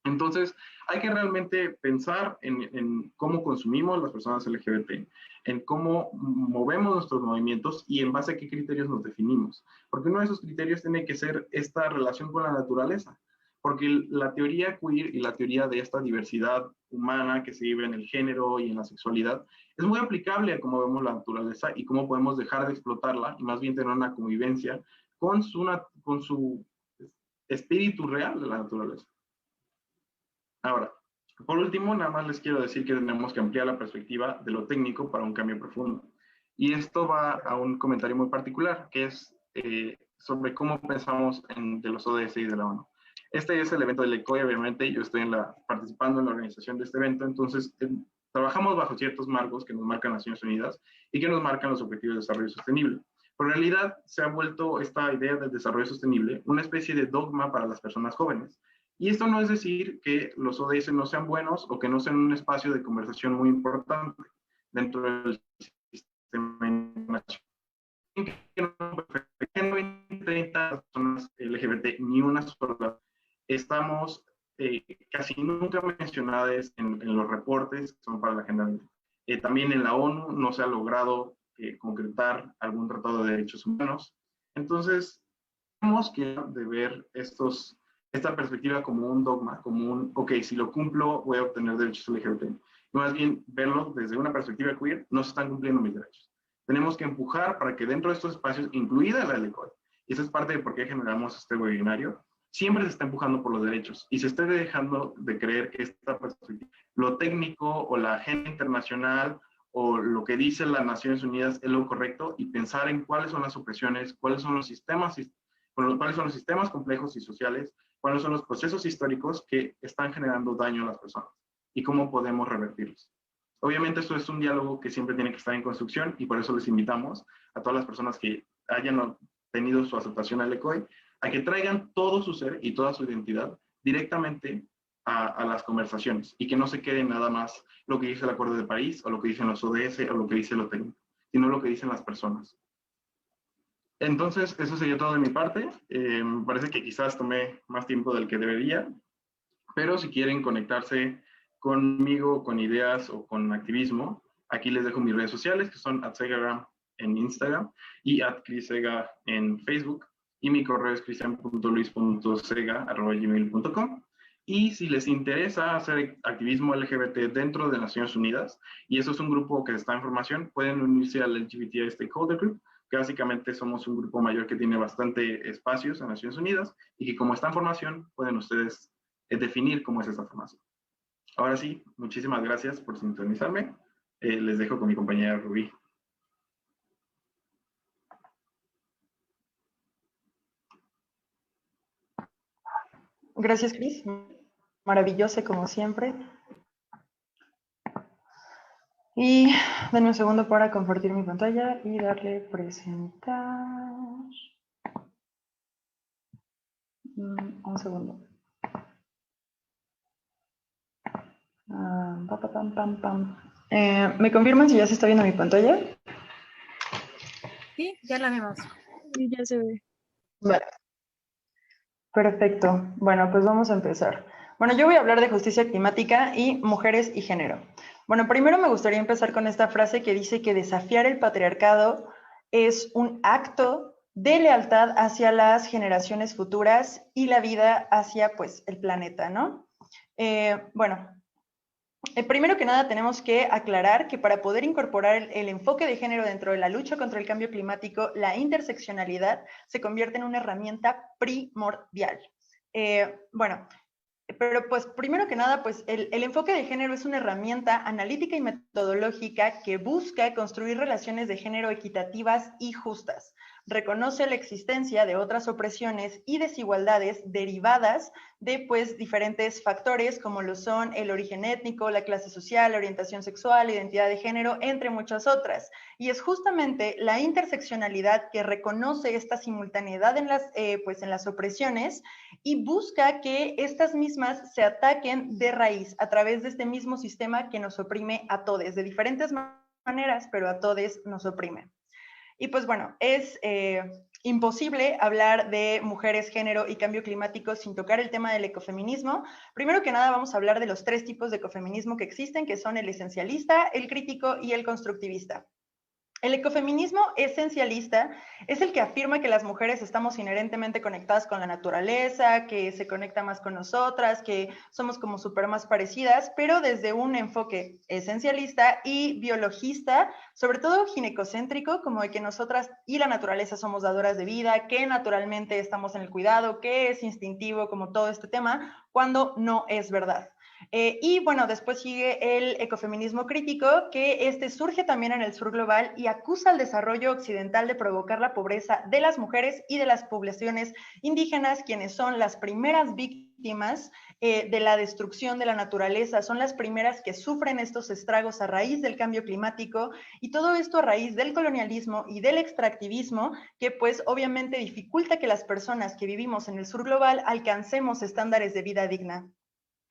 Entonces, hay que realmente pensar en cómo consumimos las personas LGBT, en cómo movemos nuestros movimientos y en base a qué criterios nos definimos. Porque uno de esos criterios tiene que ser esta relación con la naturaleza. Porque la teoría queer y la teoría de esta diversidad humana que se vive en el género y en la sexualidad es muy aplicable a cómo vemos la naturaleza y cómo podemos dejar de explotarla y más bien tener una convivencia con su espíritu real de la naturaleza. Ahora, por último, nada más les quiero decir que tenemos que ampliar la perspectiva de lo técnico para un cambio profundo. Y esto va a un comentario muy particular, que es sobre cómo pensamos de los ODS y de la ONU. Este es el evento del ECOI, obviamente, yo estoy participando en la organización de este evento, entonces trabajamos bajo ciertos marcos que nos marcan Naciones Unidas y que nos marcan los Objetivos de Desarrollo Sostenible. Pero en realidad se ha vuelto esta idea del desarrollo sostenible una especie de dogma para las personas jóvenes. Y esto no es decir que los ODS no sean buenos o que no sean un espacio de conversación muy importante dentro del sistema internacional. Que no hay 30 personas LGBT, ni una sola. Estamos casi nunca mencionadas en los reportes que son para la Agenda 20. También en la ONU no se ha logrado concretar algún tratado de derechos humanos. Entonces, tenemos que de ver esta perspectiva como un dogma, como ok, si lo cumplo voy a obtener derechos LGBT. Y más bien verlo desde una perspectiva queer, no se están cumpliendo mis derechos. Tenemos que empujar para que dentro de estos espacios, incluida la LECOI, y esa es parte de por qué generamos este webinario, siempre se está empujando por los derechos y se está dejando de creer que esta perspectiva, lo técnico o la agenda internacional o lo que dicen las Naciones Unidas es lo correcto y pensar en cuáles son las opresiones, cuáles son los sistemas complejos y sociales, cuáles son los procesos históricos que están generando daño a las personas y cómo podemos revertirlos. Obviamente esto es un diálogo que siempre tiene que estar en construcción y por eso les invitamos a todas las personas que hayan tenido su aceptación al ECOI a que traigan todo su ser y toda su identidad directamente a las conversaciones y que no se quede nada más lo que dice el Acuerdo de París o lo que dicen los ODS o lo que dice lo técnico, sino lo que dicen las personas. Entonces, eso sería todo de mi parte. Me parece que quizás tomé más tiempo del que debería, pero si quieren conectarse conmigo, con ideas o con activismo, aquí les dejo mis redes sociales, que son @segagram en Instagram y @crisega en Facebook, y mi correo es cristian.luis.sega@gmail.com. Y si les interesa hacer activismo LGBT dentro de Naciones Unidas, y eso es un grupo que está en formación, pueden unirse al LGBTI Stakeholder Group, que básicamente somos un grupo mayor que tiene bastante espacios en Naciones Unidas, y que como está en formación, pueden ustedes definir cómo es esta formación. Ahora sí, muchísimas gracias por sintonizarme. Les dejo con mi compañera Rubí. Gracias, Cris. Maravilloso como siempre. Y denme un segundo para compartir mi pantalla y darle presentar. Un segundo. ¿Me confirman si ya se está viendo mi pantalla? Sí, ya la vemos. Sí, ya se ve. Vale. Perfecto. Bueno, pues vamos a empezar. Bueno, yo voy a hablar de justicia climática y mujeres y género. Bueno, primero me gustaría empezar con esta frase que dice que desafiar el patriarcado es un acto de lealtad hacia las generaciones futuras y la vida hacia, pues, el planeta, ¿no? Primero que nada tenemos que aclarar que para poder incorporar el enfoque de género dentro de la lucha contra el cambio climático, la interseccionalidad se convierte en una herramienta primordial. Pero pues primero que nada, pues el enfoque de género es una herramienta analítica y metodológica que busca construir relaciones de género equitativas y justas. Reconoce la existencia de otras opresiones y desigualdades derivadas de pues diferentes factores como lo son el origen étnico, la clase social, la orientación sexual, la identidad de género, entre muchas otras. Y es justamente la interseccionalidad que reconoce esta simultaneidad en las opresiones y busca que estas mismas se ataquen de raíz a través de este mismo sistema que nos oprime a todos, de diferentes maneras, pero a todos nos oprime. Y pues bueno, es imposible hablar de mujeres, género y cambio climático sin tocar el tema del ecofeminismo. Primero que nada vamos a hablar de los 3 tipos de ecofeminismo que existen, que son el esencialista, el crítico y el constructivista. El ecofeminismo esencialista es el que afirma que las mujeres estamos inherentemente conectadas con la naturaleza, que se conecta más con nosotras, que somos como súper más parecidas, pero desde un enfoque esencialista y biologista, sobre todo ginecocéntrico, como de que nosotras y la naturaleza somos dadoras de vida, que naturalmente estamos en el cuidado, que es instintivo, como todo este tema, cuando no es verdad. Y bueno, después sigue el ecofeminismo crítico, que surge también en el sur global y acusa al desarrollo occidental de provocar la pobreza de las mujeres y de las poblaciones indígenas, quienes son las primeras víctimas de la destrucción de la naturaleza, son las primeras que sufren estos estragos a raíz del cambio climático, y todo esto a raíz del colonialismo y del extractivismo, que pues obviamente dificulta que las personas que vivimos en el sur global alcancemos estándares de vida digna.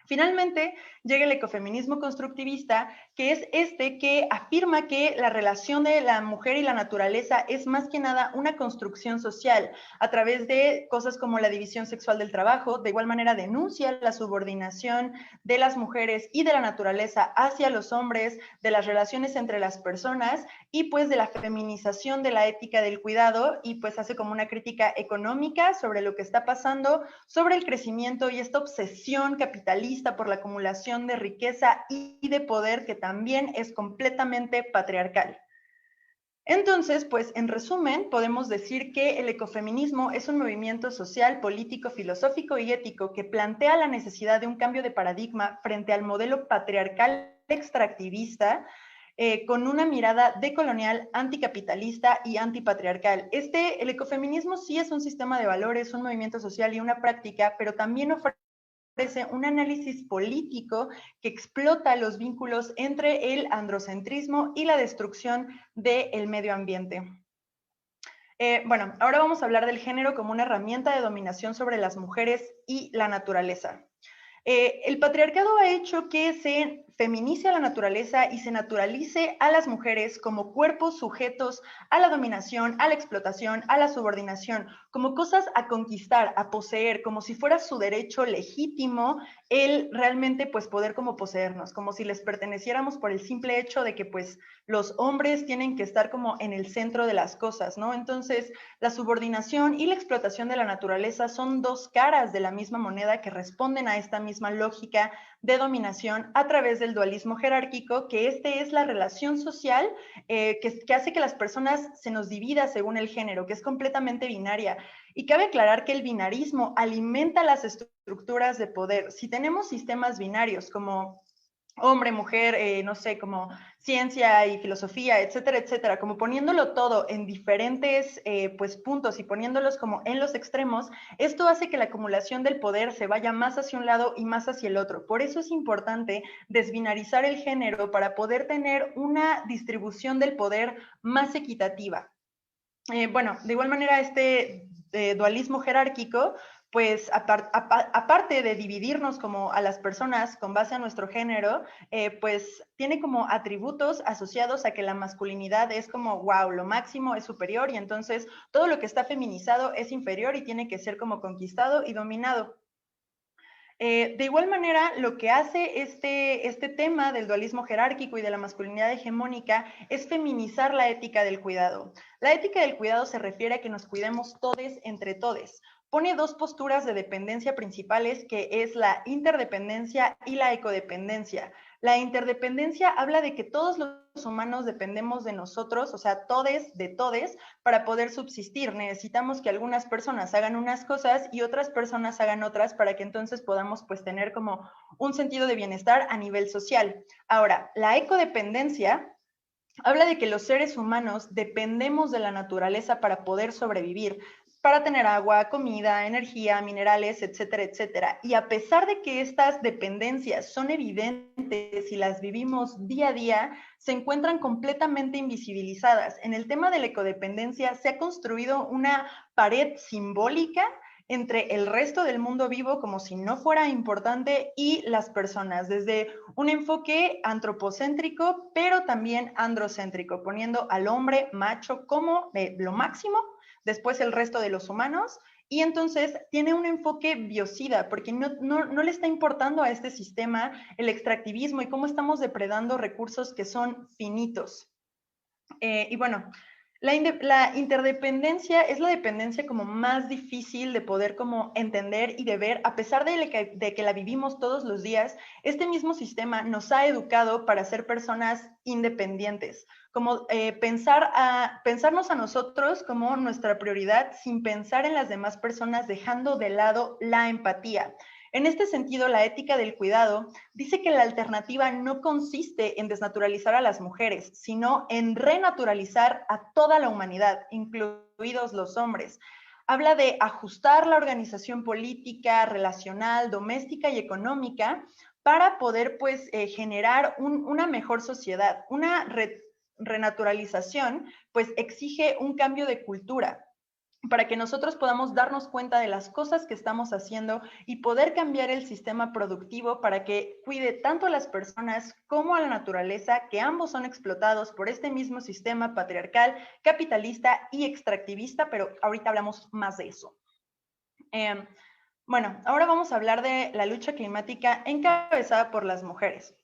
Finalmente, llega el ecofeminismo constructivista, que es que afirma que la relación de la mujer y la naturaleza es más que nada una construcción social a través de cosas como la división sexual del trabajo. De igual manera denuncia la subordinación de las mujeres y de la naturaleza hacia los hombres, de las relaciones entre las personas y pues de la feminización de la ética del cuidado, y pues hace como una crítica económica sobre lo que está pasando, sobre el crecimiento y esta obsesión capitalista por la acumulación de riqueza y de poder, que también es completamente patriarcal. Entonces, pues en resumen, podemos decir que el ecofeminismo es un movimiento social, político, filosófico y ético que plantea la necesidad de un cambio de paradigma frente al modelo patriarcal extractivista, con una mirada decolonial, anticapitalista y antipatriarcal. El ecofeminismo sí es un sistema de valores, un movimiento social y una práctica, pero también ofrece un análisis político que explota los vínculos entre el androcentrismo y la destrucción del medio ambiente. Bueno, ahora vamos a hablar del género como una herramienta de dominación sobre las mujeres y la naturaleza. El patriarcado ha hecho que se feminice a la naturaleza y se naturalice a las mujeres como cuerpos sujetos a la dominación, a la explotación, a la subordinación, como cosas a conquistar, a poseer, como si fuera su derecho legítimo el realmente pues poder como poseernos, como si les perteneciéramos por el simple hecho de que pues los hombres tienen que estar como en el centro de las cosas, ¿no? Entonces, la subordinación y la explotación de la naturaleza son dos caras de la misma moneda que responden a esta misma lógica de dominación a través del dualismo jerárquico, que es la relación social que hace que las personas se nos divida según el género, que es completamente binaria. Y cabe aclarar que el binarismo alimenta las estructuras de poder. Si tenemos sistemas binarios como hombre, mujer, no sé, como ciencia y filosofía, etcétera, etcétera, como poniéndolo todo en diferentes pues puntos y poniéndolos como en los extremos, esto hace que la acumulación del poder se vaya más hacia un lado y más hacia el otro. Por eso es importante desbinarizar el género para poder tener una distribución del poder más equitativa. Bueno, de igual manera dualismo jerárquico, pues aparte de dividirnos como a las personas con base a nuestro género, pues tiene como atributos asociados a que la masculinidad es como, wow, lo máximo es superior, y entonces todo lo que está feminizado es inferior y tiene que ser como conquistado y dominado. De igual manera, lo que hace este tema del dualismo jerárquico y de la masculinidad hegemónica es feminizar la ética del cuidado. La ética del cuidado se refiere a que nos cuidemos todes entre todes. Pone dos posturas de dependencia principales, que es la interdependencia y la ecodependencia. La interdependencia habla de que todos los humanos dependemos de nosotros, o sea, todes de todes, para poder subsistir. Necesitamos que algunas personas hagan unas cosas y otras personas hagan otras para que entonces podamos pues tener como un sentido de bienestar a nivel social. Ahora, la ecodependencia habla de que los seres humanos dependemos de la naturaleza para poder sobrevivir, para tener agua, comida, energía, minerales, etcétera, etcétera. Y a pesar de que estas dependencias son evidentes y las vivimos día a día, se encuentran completamente invisibilizadas. En el tema de la ecodependencia se ha construido una pared simbólica entre el resto del mundo vivo, como si no fuera importante, y las personas, desde un enfoque antropocéntrico, pero también androcéntrico, poniendo al hombre macho como lo máximo, después el resto de los humanos, y entonces tiene un enfoque biocida, porque no le está importando a este sistema el extractivismo y cómo estamos depredando recursos que son finitos. Y bueno, la interdependencia es la dependencia como más difícil de poder como entender y de ver, a pesar de que la vivimos todos los días. Este mismo sistema nos ha educado para ser personas independientes, como pensarnos a nosotros como nuestra prioridad sin pensar en las demás personas, dejando de lado la empatía. En este sentido, la ética del cuidado dice que la alternativa no consiste en desnaturalizar a las mujeres, sino en renaturalizar a toda la humanidad, incluidos los hombres. Habla de ajustar la organización política, relacional, doméstica y económica para poder pues generar una mejor sociedad. Una renaturalización pues exige un cambio de cultura para que nosotros podamos darnos cuenta de las cosas que estamos haciendo y poder cambiar el sistema productivo para que cuide tanto a las personas como a la naturaleza, que ambos son explotados por este mismo sistema patriarcal, capitalista y extractivista, pero ahorita hablamos más de eso. Bueno, ahora vamos a hablar de la lucha climática encabezada por las mujeres.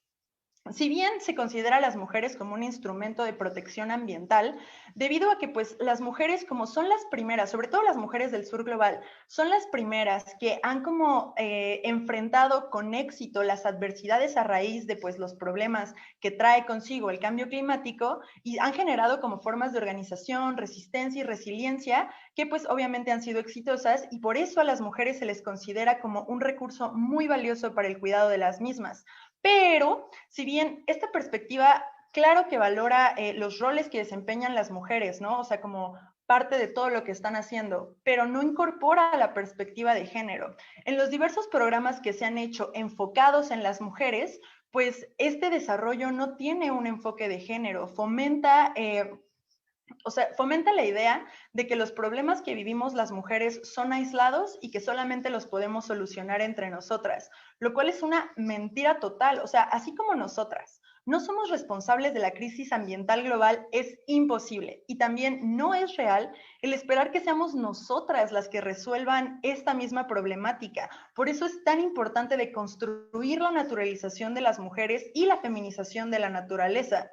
Si bien se considera a las mujeres como un instrumento de protección ambiental, debido a que pues las mujeres como son las primeras, sobre todo las mujeres del sur global, son las primeras que han como enfrentado con éxito las adversidades a raíz de pues los problemas que trae consigo el cambio climático y han generado como formas de organización, resistencia y resiliencia que pues obviamente han sido exitosas y por eso a las mujeres se les considera como un recurso muy valioso para el cuidado de las mismas. Pero, si bien esta perspectiva, claro que valora los roles que desempeñan las mujeres, ¿no? O sea, como parte de todo lo que están haciendo, pero no incorpora la perspectiva de género. En los diversos programas que se han hecho enfocados en las mujeres, pues este desarrollo no tiene un enfoque de género, fomenta la idea de que los problemas que vivimos las mujeres son aislados y que solamente los podemos solucionar entre nosotras, lo cual es una mentira total. O sea, así como nosotras no somos responsables de la crisis ambiental global, es imposible. Y también no es real el esperar que seamos nosotras las que resuelvan esta misma problemática. Por eso es tan importante de construir la naturalización de las mujeres y la feminización de la naturaleza.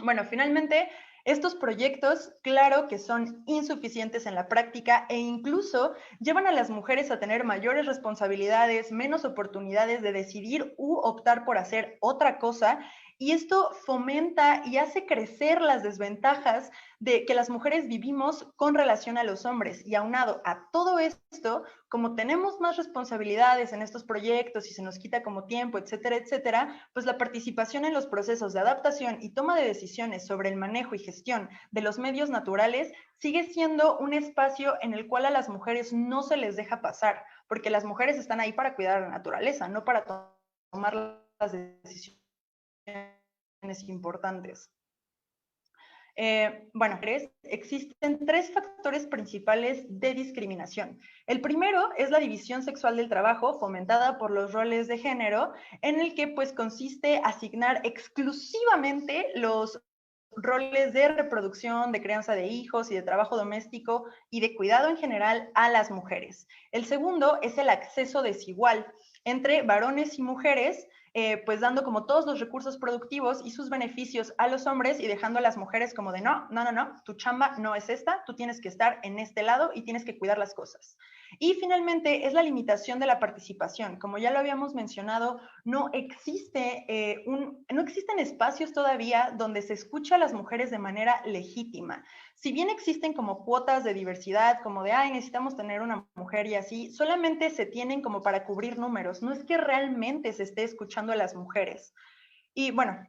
Bueno, finalmente, estos proyectos, claro que son insuficientes en la práctica e incluso llevan a las mujeres a tener mayores responsabilidades, menos oportunidades de decidir u optar por hacer otra cosa. Y esto fomenta y hace crecer las desventajas de que las mujeres vivimos con relación a los hombres. Y aunado a todo esto, como tenemos más responsabilidades en estos proyectos y se nos quita como tiempo, etcétera, etcétera, pues la participación en los procesos de adaptación y toma de decisiones sobre el manejo y gestión de los medios naturales sigue siendo un espacio en el cual a las mujeres no se les deja pasar, porque las mujeres están ahí para cuidar a la naturaleza, no para tomar las decisiones importantes. Bueno, existen 3 factores principales de discriminación. El primero es la división sexual del trabajo fomentada por los roles de género, en el que pues consiste asignar exclusivamente los roles de reproducción, de crianza de hijos y de trabajo doméstico y de cuidado en general a las mujeres. El segundo es el acceso desigual entre varones y mujeres, pues dando como todos los recursos productivos y sus beneficios a los hombres y dejando a las mujeres como de no, tu chamba no es esta, tú tienes que estar en este lado y tienes que cuidar las cosas. Y finalmente es la limitación de la participación. Como ya lo habíamos mencionado, no existen espacios todavía donde se escucha a las mujeres de manera legítima. Si bien existen como cuotas de diversidad, como de, necesitamos tener una mujer y así, solamente se tienen como para cubrir números. No es que realmente se esté escuchando a las mujeres. Y bueno,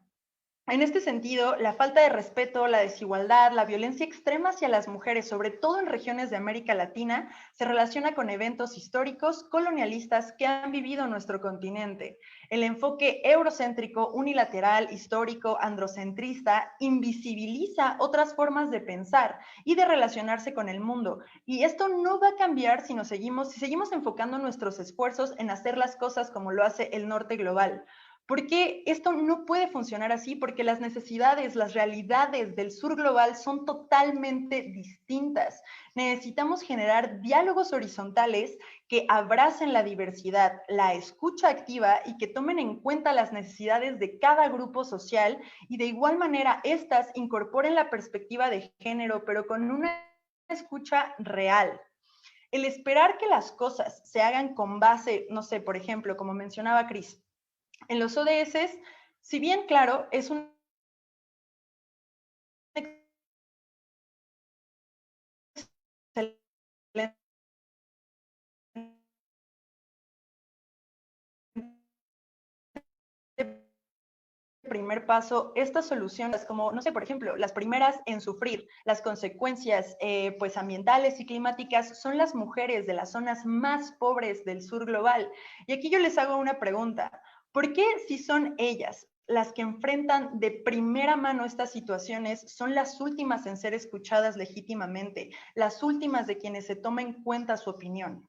en este sentido, la falta de respeto, la desigualdad, la violencia extrema hacia las mujeres, sobre todo en regiones de América Latina, se relaciona con eventos históricos colonialistas que han vivido nuestro continente. El enfoque eurocéntrico, unilateral, histórico, androcentrista, invisibiliza otras formas de pensar y de relacionarse con el mundo. Y esto no va a cambiar si seguimos enfocando nuestros esfuerzos en hacer las cosas como lo hace el norte global. Porque esto no puede funcionar así, porque las necesidades, las realidades del sur global son totalmente distintas. Necesitamos generar diálogos horizontales que abracen la diversidad, la escucha activa y que tomen en cuenta las necesidades de cada grupo social y de igual manera estas incorporen la perspectiva de género, pero con una escucha real. El esperar que las cosas se hagan con base, no sé, por ejemplo, como mencionaba Cris, en los ODS, si bien, claro, es un excelente primer paso, estas soluciones, como, no sé, por ejemplo, las primeras en sufrir las consecuencias pues ambientales y climáticas son las mujeres de las zonas más pobres del sur global. Y aquí yo les hago una pregunta. ¿Por qué si son ellas las que enfrentan de primera mano estas situaciones, son las últimas en ser escuchadas legítimamente, las últimas de quienes se toma en cuenta su opinión?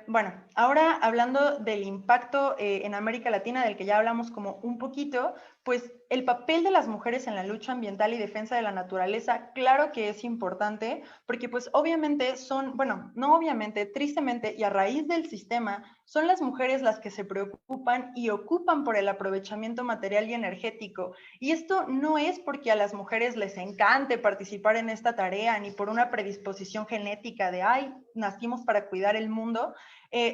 Bueno, ahora hablando del impacto en América Latina, del que ya hablamos como un poquito, pues el papel de las mujeres en la lucha ambiental y defensa de la naturaleza, claro que es importante, porque pues obviamente son, bueno, no obviamente, tristemente y a raíz del sistema, son las mujeres las que se preocupan y ocupan por el aprovechamiento material y energético. Y esto no es porque a las mujeres les encante participar en esta tarea, ni por una predisposición genética de, ay, nacimos para cuidar el mundo,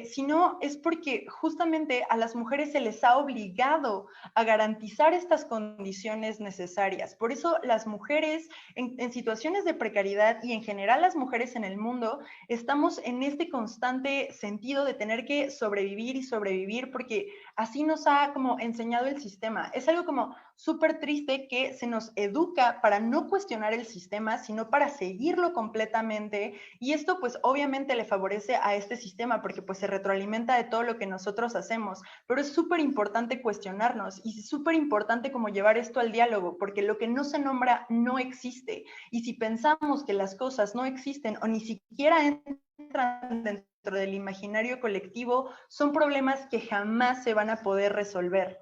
sino es porque justamente a las mujeres se les ha obligado a garantizar estas condiciones necesarias. Por eso las mujeres en situaciones de precariedad y en general las mujeres en el mundo estamos en este constante sentido de tener que sobrevivir y sobrevivir porque así nos ha como enseñado el sistema. Es algo como súper triste que se nos educa para no cuestionar el sistema, sino para seguirlo completamente, y esto pues obviamente le favorece a este sistema porque pues se retroalimenta de todo lo que nosotros hacemos, pero es súper importante cuestionarnos y es súper importante como llevar esto al diálogo, porque lo que no se nombra no existe, y si pensamos que las cosas no existen o ni siquiera entran dentro del imaginario colectivo, son problemas que jamás se van a poder resolver.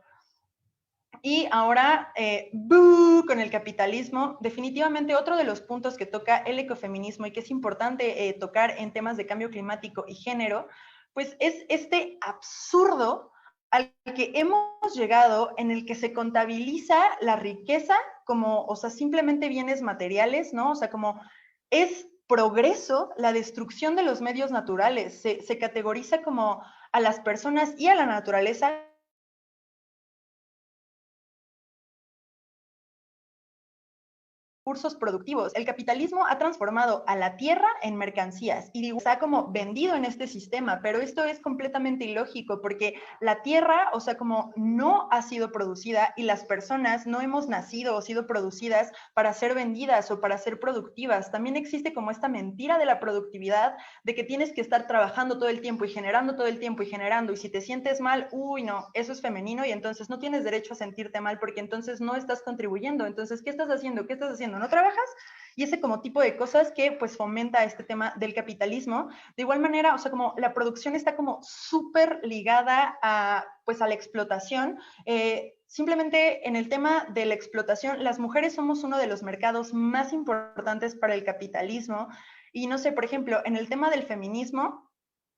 Y ahora, con el capitalismo, definitivamente otro de los puntos que toca el ecofeminismo y que es importante tocar en temas de cambio climático y género, pues es este absurdo al que hemos llegado en el que se contabiliza la riqueza como, o sea, simplemente bienes materiales, ¿no? O sea, como es progreso la destrucción de los medios naturales, se categoriza como a las personas y a la naturaleza recursos productivos. El capitalismo ha transformado a la tierra en mercancías y está como vendido en este sistema, pero esto es completamente ilógico porque la tierra, o sea, como no ha sido producida y las personas no hemos nacido o sido producidas para ser vendidas o para ser productivas. También existe como esta mentira de la productividad, de que tienes que estar trabajando todo el tiempo y generando todo el tiempo y generando, y si te sientes mal, uy, no, eso es femenino y entonces no tienes derecho a sentirte mal porque entonces no estás contribuyendo. Entonces, ¿qué estás haciendo? ¿Qué estás haciendo? ¿No trabajas? Y ese como tipo de cosas que pues fomenta este tema del capitalismo. De igual manera, o sea, como la producción está como súper ligada a pues a la explotación. Simplemente en el tema de la explotación, las mujeres somos uno de los mercados más importantes para el capitalismo. Y no sé, por ejemplo, en el tema del feminismo,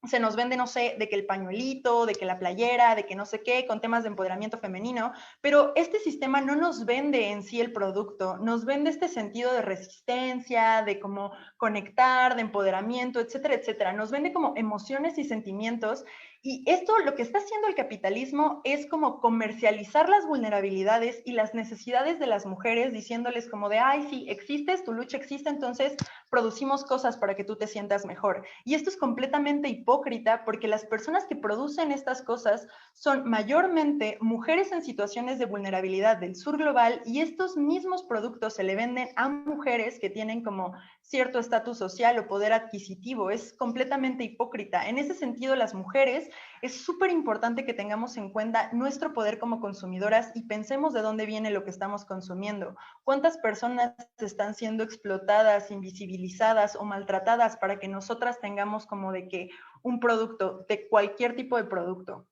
se nos vende, no sé, de que el pañuelito, de que la playera, de que no sé qué, con temas de empoderamiento femenino, pero este sistema no nos vende en sí el producto, nos vende este sentido de resistencia, de cómo conectar, de empoderamiento, etcétera, etcétera. Nos vende como emociones y sentimientos, y esto lo que está haciendo el capitalismo es como comercializar las vulnerabilidades y las necesidades de las mujeres, diciéndoles como de, ay, sí, existes, tu lucha existe, entonces producimos cosas para que tú te sientas mejor. Y esto es completamente hipócrita porque las personas que producen estas cosas son mayormente mujeres en situaciones de vulnerabilidad del sur global, y estos mismos productos se le venden a mujeres que tienen como cierto estatus social o poder adquisitivo. Es completamente hipócrita. En ese sentido, las mujeres es súper importante que tengamos en cuenta nuestro poder como consumidoras y pensemos de dónde viene lo que estamos consumiendo. ¿Cuántas personas están siendo explotadas, invisibilizadas o maltratadas para que nosotras tengamos como de que un producto, de cualquier tipo de producto?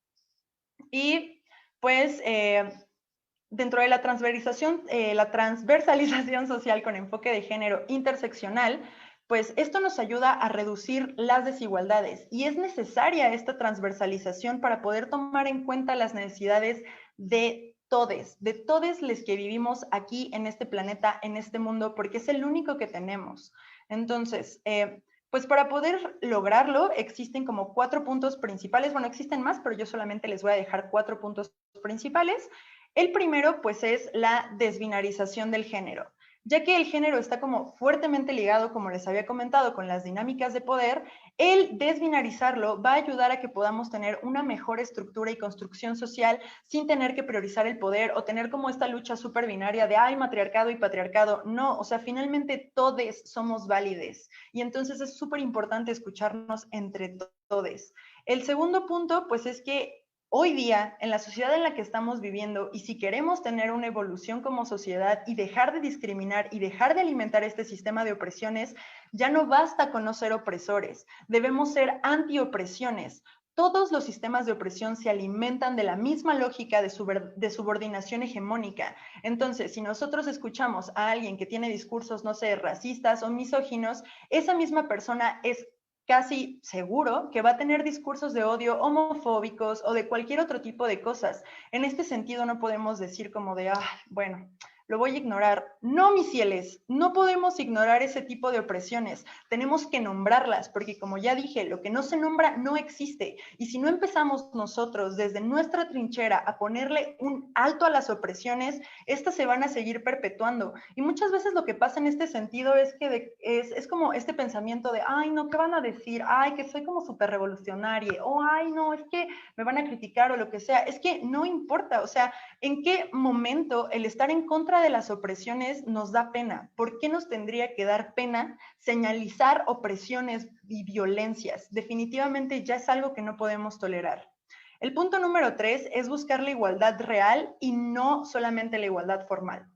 Y pues dentro de la transversalización social con enfoque de género interseccional, pues esto nos ayuda a reducir las desigualdades, y es necesaria esta transversalización para poder tomar en cuenta las necesidades de todos los que vivimos aquí en este planeta, en este mundo, porque es el único que tenemos. Entonces, pues para poder lograrlo existen como 4 puntos principales. Bueno, existen más, pero yo solamente les voy a dejar 4 puntos principales. El primero, pues, es la desbinarización del género. Ya que el género está como fuertemente ligado, como les había comentado, con las dinámicas de poder, el desbinarizarlo va a ayudar a que podamos tener una mejor estructura y construcción social sin tener que priorizar el poder o tener como esta lucha súper binaria de hay matriarcado y patriarcado. No, o sea, finalmente todos somos válides y entonces es súper importante escucharnos entre todos. El segundo punto, pues es que hoy día, en la sociedad en la que estamos viviendo, y si queremos tener una evolución como sociedad y dejar de discriminar y dejar de alimentar este sistema de opresiones, ya no basta con no ser opresores, debemos ser antiopresiones. Todos los sistemas de opresión se alimentan de la misma lógica de subordinación hegemónica. Entonces, si nosotros escuchamos a alguien que tiene discursos, no sé, racistas o misóginos, esa misma persona es casi seguro que va a tener discursos de odio homofóbicos o de cualquier otro tipo de cosas. En este sentido no podemos decir como de, bueno, lo voy a ignorar. No, mis fieles, no podemos ignorar ese tipo de opresiones. Tenemos que nombrarlas, porque como ya dije, lo que no se nombra no existe. Y si no empezamos nosotros desde nuestra trinchera a ponerle un alto a las opresiones, estas se van a seguir perpetuando. Y muchas veces lo que pasa en este sentido es que es como este pensamiento de, ay, no, ¿qué van a decir? Ay, que soy como súper revolucionaria. O, ay, no, es que me van a criticar o lo que sea. Es que no importa, o sea, ¿en qué momento el estar en contra de las opresiones nos da pena? ¿Por qué nos tendría que dar pena señalizar opresiones y violencias? Definitivamente ya es algo que no podemos tolerar. El punto número 3 es buscar la igualdad real y no solamente la igualdad formal.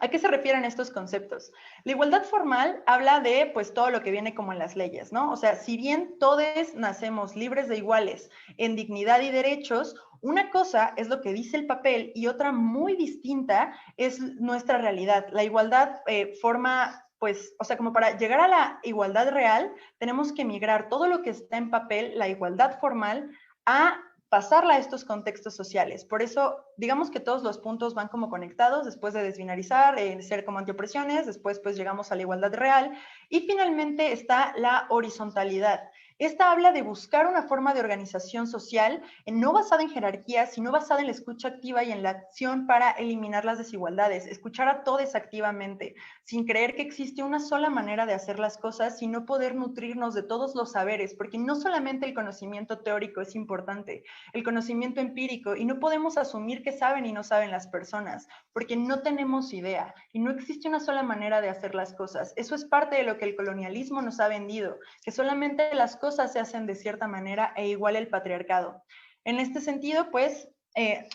¿A qué se refieren estos conceptos? La igualdad formal habla de pues todo lo que viene como en las leyes, ¿no? O sea, si bien todos nacemos libres de iguales en dignidad y derechos, una cosa es lo que dice el papel y otra muy distinta es nuestra realidad. La igualdad forma, pues, o sea, como para llegar a la igualdad real, tenemos que migrar todo lo que está en papel, la igualdad formal, a pasarla a estos contextos sociales. Por eso, digamos que todos los puntos van como conectados, después de desbinarizar, ser como antiopresiones, después pues llegamos a la igualdad real, y finalmente está la horizontalidad. Esta habla de buscar una forma de organización social no basada en jerarquías, sino basada en la escucha activa y en la acción para eliminar las desigualdades, escuchar a todos activamente, sin creer que existe una sola manera de hacer las cosas, sino poder nutrirnos de todos los saberes, porque no solamente el conocimiento teórico es importante, el conocimiento empírico, y no podemos asumir que saben y no saben las personas, porque no tenemos idea y no existe una sola manera de hacer las cosas. Eso es parte de lo que el colonialismo nos ha vendido, que solamente las cosas se hacen de cierta manera e igual el patriarcado. En este sentido, pues,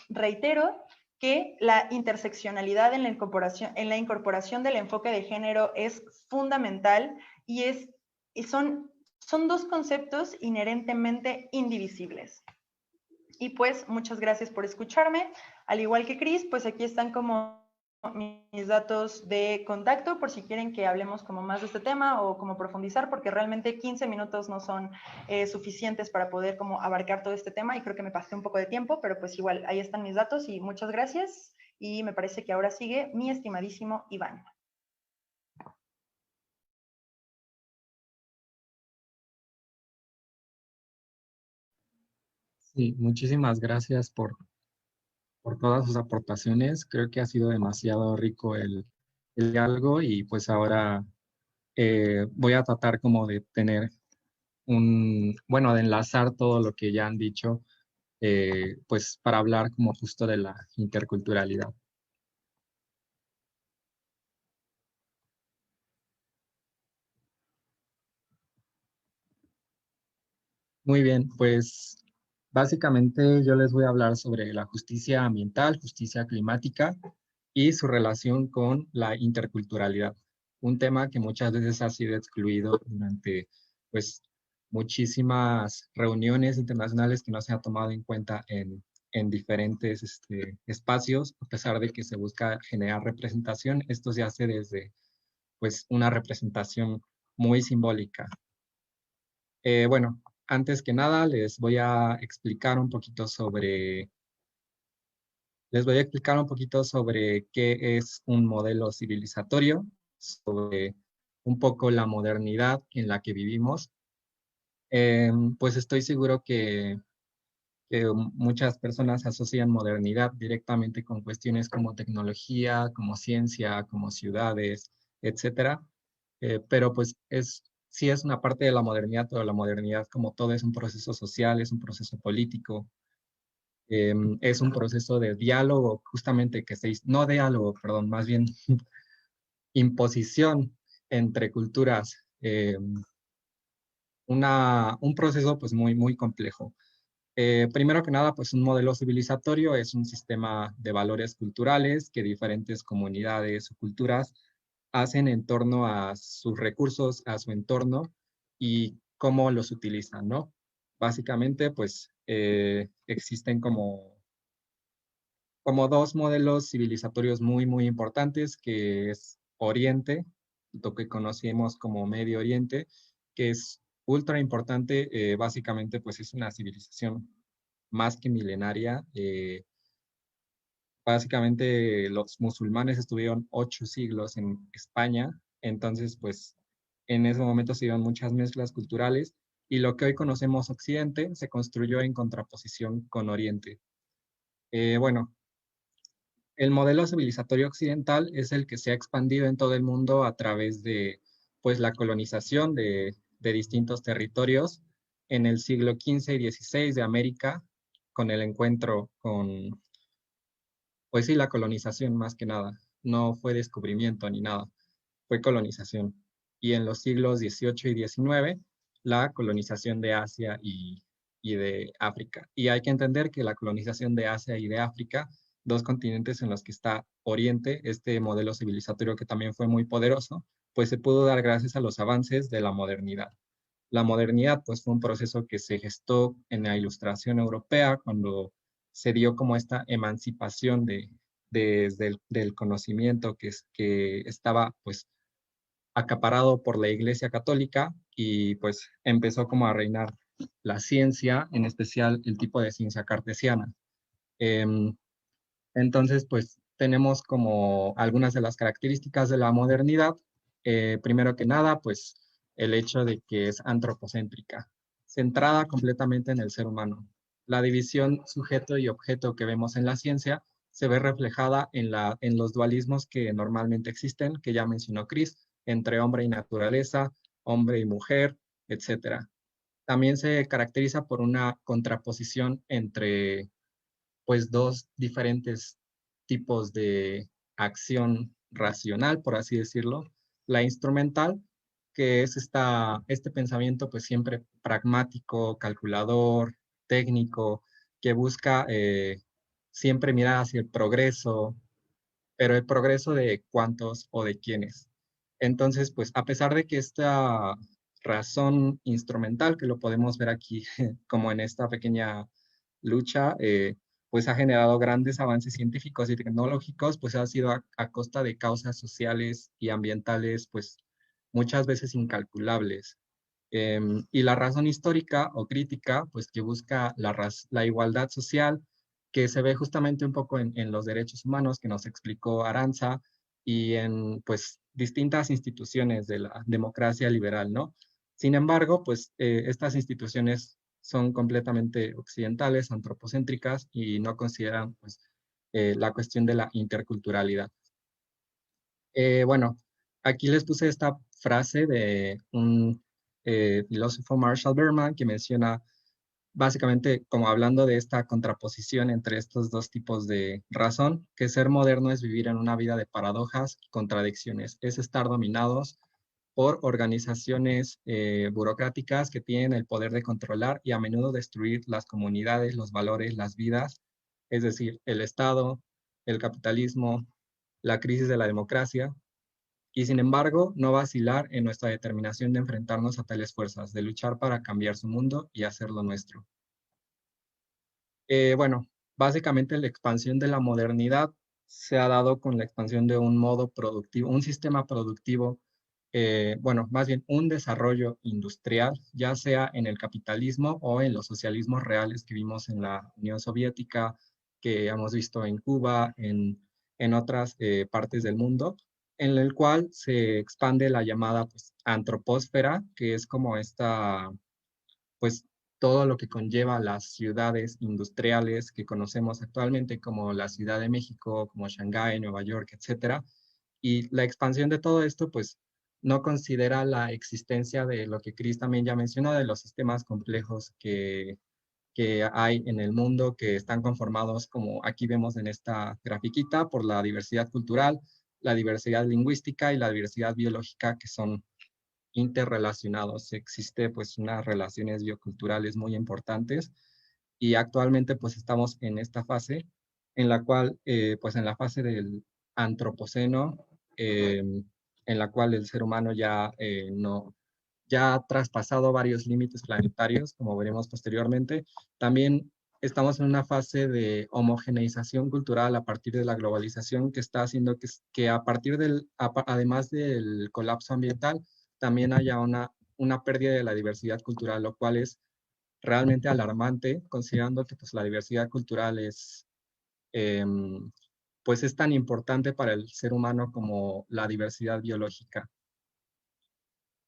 reitero que la interseccionalidad en la incorporación del enfoque de género es fundamental y son dos conceptos inherentemente indivisibles. Y pues muchas gracias por escucharme. Al igual que Cris, pues aquí están como mis datos de contacto por si quieren que hablemos como más de este tema o como profundizar, porque realmente 15 minutos no son suficientes para poder como abarcar todo este tema y creo que me pasé un poco de tiempo, pero pues igual ahí están mis datos y muchas gracias. Y me parece que ahora sigue mi estimadísimo Iván. Sí, muchísimas gracias por todas sus aportaciones. Creo que ha sido demasiado rico el diálogo y pues ahora voy a tratar como de tener bueno, de enlazar todo lo que ya han dicho, pues para hablar como justo de la interculturalidad. Muy bien, pues básicamente yo les voy a hablar sobre la justicia ambiental, justicia climática y su relación con la interculturalidad, un tema que muchas veces ha sido excluido durante pues muchísimas reuniones internacionales que no se ha tomado en cuenta en diferentes espacios, a pesar de que se busca generar representación, esto se hace desde pues una representación muy simbólica. Bueno, antes que nada les voy a explicar un poquito sobre qué es un modelo civilizatorio, sobre un poco la modernidad en la que vivimos. Pues estoy seguro que Muchas personas asocian modernidad directamente con cuestiones como tecnología, como ciencia, como ciudades, etcétera. Pero pues sí es una parte de la modernidad, pero la modernidad como todo es un proceso social, es un proceso político, es un proceso de diálogo, justamente no diálogo, perdón, más bien imposición entre culturas, un proceso pues muy, muy complejo. Primero que nada, pues un modelo civilizatorio es un sistema de valores culturales que diferentes comunidades o culturas hacen en torno a sus recursos, a su entorno y cómo los utilizan, ¿no? Básicamente, pues existen como dos modelos civilizatorios muy, muy importantes, que es Oriente, lo que conocemos como Medio Oriente, que es ultra importante, básicamente pues es una civilización más que milenaria. Básicamente los musulmanes estuvieron 8 siglos en España, entonces pues en ese momento se dieron muchas mezclas culturales y lo que hoy conocemos Occidente se construyó en contraposición con Oriente. Bueno, el modelo civilizatorio occidental es el que se ha expandido en todo el mundo a través de pues la colonización de distintos territorios en el siglo XV y XVI de América, con el encuentro con, pues sí, la colonización más que nada. No fue descubrimiento ni nada, fue colonización. Y en los siglos XVIII y XIX, la colonización de Asia y de África. Y hay que entender que la colonización de Asia y de África, dos continentes en los que está Oriente, este modelo civilizatorio que también fue muy poderoso, pues se pudo dar gracias a los avances de la modernidad. La modernidad, pues, fue un proceso que se gestó en la Ilustración Europea cuando se dio como esta emancipación del conocimiento que estaba, pues, acaparado por la Iglesia Católica y, pues, empezó como a reinar la ciencia, en especial el tipo de ciencia cartesiana. Em, entonces, pues, tenemos como algunas de las características de la modernidad. Primero que nada, pues, el hecho de que es antropocéntrica, centrada completamente en el ser humano. La división sujeto y objeto que vemos en la ciencia se ve reflejada en los dualismos que normalmente existen, que ya mencionó Chris, entre hombre y naturaleza, hombre y mujer, etcétera. También se caracteriza por una contraposición entre pues dos diferentes tipos de acción racional, por así decirlo. La instrumental, que es este pensamiento pues siempre pragmático, calculador, técnico, que busca siempre mirar hacia el progreso, pero el progreso de cuántos o de quiénes. Entonces, pues a pesar de que esta razón instrumental, que lo podemos ver aquí como en esta pequeña lucha, pues ha generado grandes avances científicos y tecnológicos, pues ha sido a costa de causas sociales y ambientales, pues muchas veces incalculables. Y la razón histórica o crítica, pues que busca la igualdad social, que se ve justamente un poco en los derechos humanos que nos explicó Aranza y en pues distintas instituciones de la democracia liberal, ¿no? Sin embargo, pues estas instituciones son completamente occidentales, antropocéntricas y no consideran pues la cuestión de la interculturalidad. Bueno, aquí les puse esta frase de un filósofo Marshall Berman que menciona básicamente como hablando de esta contraposición entre estos dos tipos de razón, que ser moderno es vivir en una vida de paradojas y contradicciones, es estar dominados por organizaciones burocráticas que tienen el poder de controlar y a menudo destruir las comunidades, los valores, las vidas, es decir, el Estado, el capitalismo, la crisis de la democracia, y sin embargo, no vacilar en nuestra determinación de enfrentarnos a tales fuerzas, de luchar para cambiar su mundo y hacerlo nuestro. Bueno, básicamente la expansión de la modernidad se ha dado con la expansión de un modo productivo, un sistema productivo, bueno, más bien un desarrollo industrial, ya sea en el capitalismo o en los socialismos reales que vimos en la Unión Soviética, que hemos visto en Cuba, en otras partes del mundo, en el cual se expande la llamada pues, antropósfera, que es como esta, pues, todo lo que conlleva las ciudades industriales que conocemos actualmente, como la Ciudad de México, como Shanghái, Nueva York, etcétera. Y la expansión de todo esto, pues, no considera la existencia de lo que Chris también ya mencionó, de los sistemas complejos que hay en el mundo, que están conformados, como aquí vemos en esta grafiquita, por la diversidad cultural, la diversidad lingüística y la diversidad biológica, que son interrelacionados. Existe pues unas relaciones bioculturales muy importantes y actualmente pues estamos en esta fase en la cual pues en la fase del antropoceno, en la cual el ser humano ya ha traspasado varios límites planetarios, como veremos posteriormente. También estamos en una fase de homogeneización cultural a partir de la globalización que está haciendo que a partir además del colapso ambiental, también haya una pérdida de la diversidad cultural, lo cual es realmente alarmante, considerando que pues, la diversidad cultural pues es tan importante para el ser humano como la diversidad biológica.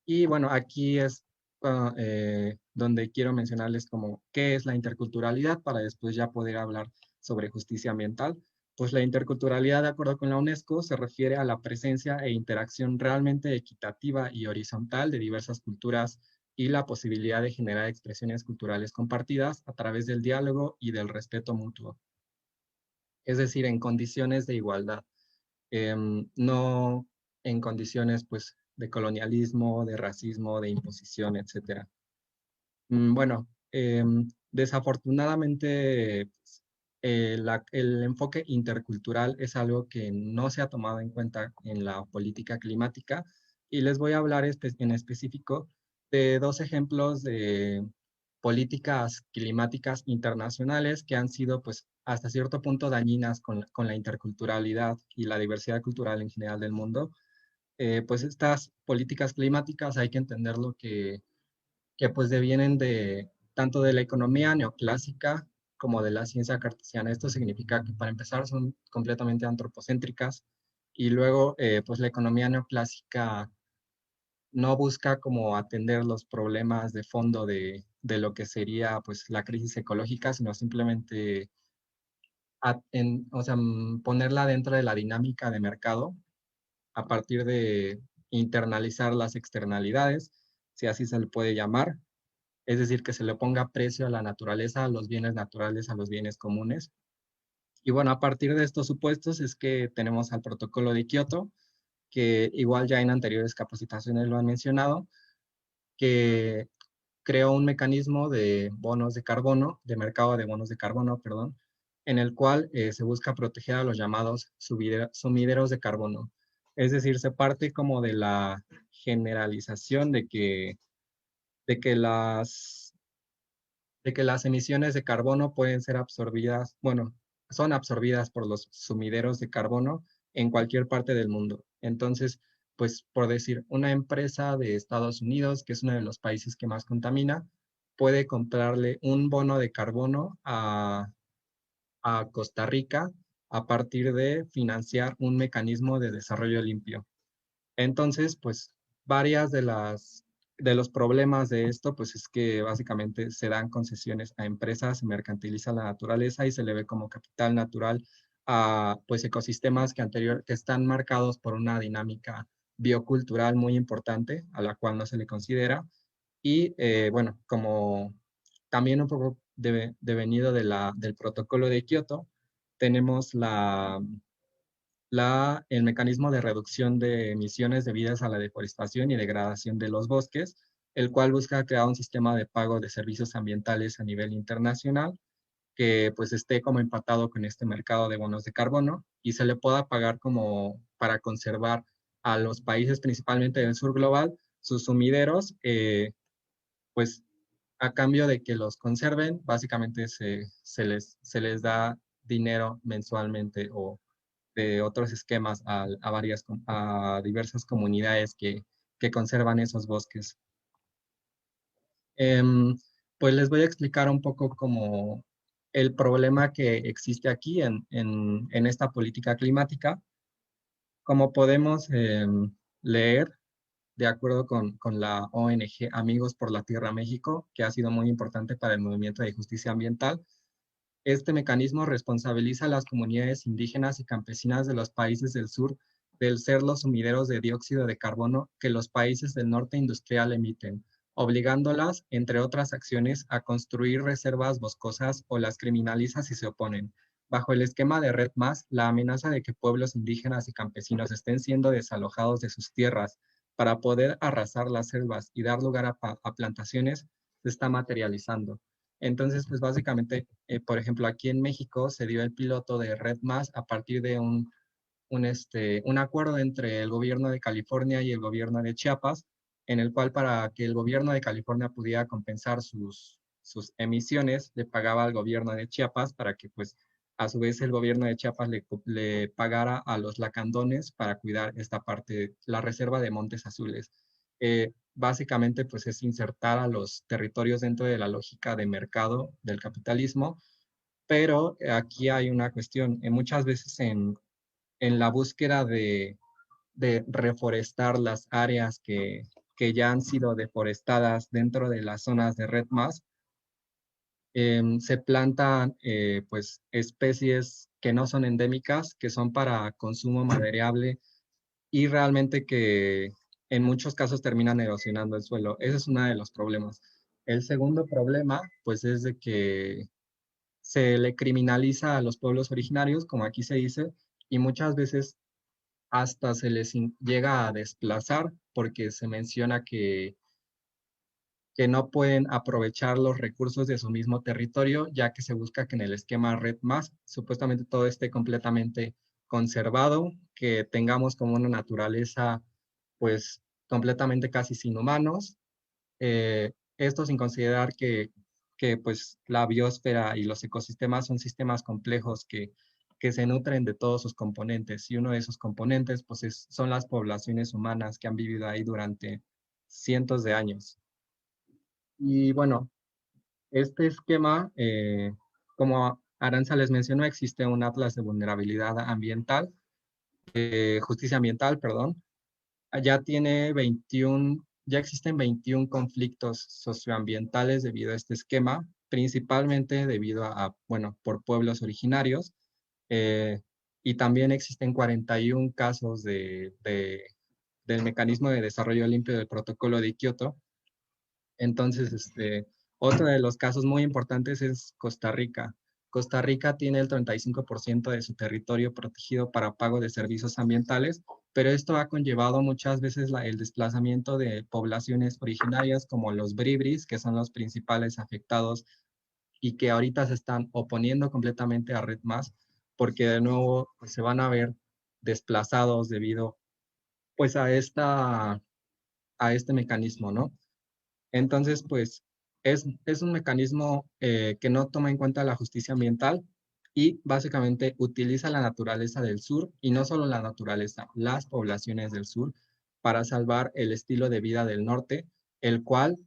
Y bueno, aquí es donde quiero mencionarles como qué es la interculturalidad para después ya poder hablar sobre justicia ambiental. Pues la interculturalidad, de acuerdo con la UNESCO, se refiere a la presencia e interacción realmente equitativa y horizontal de diversas culturas y la posibilidad de generar expresiones culturales compartidas a través del diálogo y del respeto mutuo. Es decir, en condiciones de igualdad, no en condiciones pues de colonialismo, de racismo, de imposición, etc. Bueno, desafortunadamente el enfoque intercultural es algo que no se ha tomado en cuenta en la política climática y les voy a hablar en específico de dos ejemplos de políticas climáticas internacionales que han sido pues hasta cierto punto dañinas con la interculturalidad y la diversidad cultural en general del mundo. Pues estas políticas climáticas hay que entenderlo que pues devienen de tanto de la economía neoclásica como de la ciencia cartesiana. Esto significa que para empezar son completamente antropocéntricas y luego pues la economía neoclásica no busca como atender los problemas de fondo de lo que sería pues la crisis ecológica, sino simplemente o sea, ponerla dentro de la dinámica de mercado a partir de internalizar las externalidades, si así se le puede llamar, es decir, que se le ponga precio a la naturaleza, a los bienes naturales, a los bienes comunes. Y bueno, a partir de estos supuestos es que tenemos al protocolo de Kioto, que igual ya en anteriores capacitaciones lo han mencionado, que creó un mecanismo de bonos de carbono, de mercado de bonos de carbono, perdón, en el cual se busca proteger a los llamados sumideros de carbono. Es decir, se parte como de la generalización de que las emisiones de carbono pueden ser absorbidas, bueno, son absorbidas por los sumideros de carbono en cualquier parte del mundo. Entonces, pues por decir, una empresa de Estados Unidos, que es uno de los países que más contamina, puede comprarle un bono de carbono a Costa Rica a partir de financiar un mecanismo de desarrollo limpio. Entonces, pues varias de los problemas de esto, pues es que básicamente se dan concesiones a empresas, se mercantiliza la naturaleza y se le ve como capital natural a pues ecosistemas que están marcados por una dinámica biocultural muy importante a la cual no se le considera. Y bueno, como también un poco devenido del protocolo de Kioto, tenemos el mecanismo de reducción de emisiones debidas a la deforestación y degradación de los bosques, el cual busca crear un sistema de pago de servicios ambientales a nivel internacional que pues esté como empatado con este mercado de bonos de carbono y se le pueda pagar como para conservar a los países principalmente del sur global sus sumideros, pues a cambio de que los conserven, básicamente se les da dinero mensualmente o de otros esquemas a diversas comunidades que conservan esos bosques. Pues les voy a explicar un poco como el problema que existe aquí en esta política climática. Como podemos leer, de acuerdo con la ONG Amigos por la Tierra México, que ha sido muy importante para el movimiento de justicia ambiental. Este mecanismo responsabiliza a las comunidades indígenas y campesinas de los países del sur del ser los sumideros de dióxido de carbono que los países del norte industrial emiten, obligándolas, entre otras acciones, a construir reservas boscosas o las criminaliza si se oponen. Bajo el esquema de Red Más, la amenaza de que pueblos indígenas y campesinos estén siendo desalojados de sus tierras para poder arrasar las selvas y dar lugar a plantaciones se está materializando. Entonces, pues básicamente, por ejemplo, aquí en México se dio el piloto de Red Más a partir de un acuerdo entre el gobierno de California y el gobierno de Chiapas, en el cual para que el gobierno de California pudiera compensar sus emisiones, le pagaba al gobierno de Chiapas para que pues a su vez el gobierno de Chiapas le pagara a los lacandones para cuidar esta parte, la reserva de Montes Azules. Básicamente pues es insertar a los territorios dentro de la lógica de mercado del capitalismo, pero aquí hay una cuestión. Muchas veces en la búsqueda de reforestar las áreas que ya han sido deforestadas dentro de las zonas de Red Más, se plantan pues especies que no son endémicas, que son para consumo maderable y realmente que en muchos casos terminan erosionando el suelo. Ese es uno de los problemas. El segundo problema pues es de que se le criminaliza a los pueblos originarios, como aquí se dice, y muchas veces hasta se les llega a desplazar porque se menciona que no pueden aprovechar los recursos de su mismo territorio, ya que se busca que en el esquema Red Más supuestamente todo esté completamente conservado, que tengamos como una naturaleza pues completamente casi sin humanos. Esto sin considerar que pues la biosfera y los ecosistemas son sistemas complejos que se nutren de todos sus componentes, y uno de esos componentes pues son las poblaciones humanas que han vivido ahí durante cientos de años. Y bueno, este esquema, como Arantxa les mencionó, existe un atlas de vulnerabilidad ambiental, justicia ambiental, perdón. Ya existen 21 conflictos socioambientales debido a este esquema, principalmente debido bueno, por pueblos originarios, eh, y también existen 41 casos del mecanismo de desarrollo limpio del protocolo de Kioto. Entonces, otro de los casos muy importantes es Costa Rica. Costa Rica tiene el 35% de su territorio protegido para pago de servicios ambientales, pero esto ha conllevado muchas veces el desplazamiento de poblaciones originarias como los bribris, que son los principales afectados y que ahorita se están oponiendo completamente a Red Más, porque de nuevo pues, se van a ver desplazados debido pues a este mecanismo, ¿no? Entonces, pues es un mecanismo que no toma en cuenta la justicia ambiental y básicamente utiliza la naturaleza del sur, y no solo la naturaleza, las poblaciones del sur, para salvar el estilo de vida del norte, el cual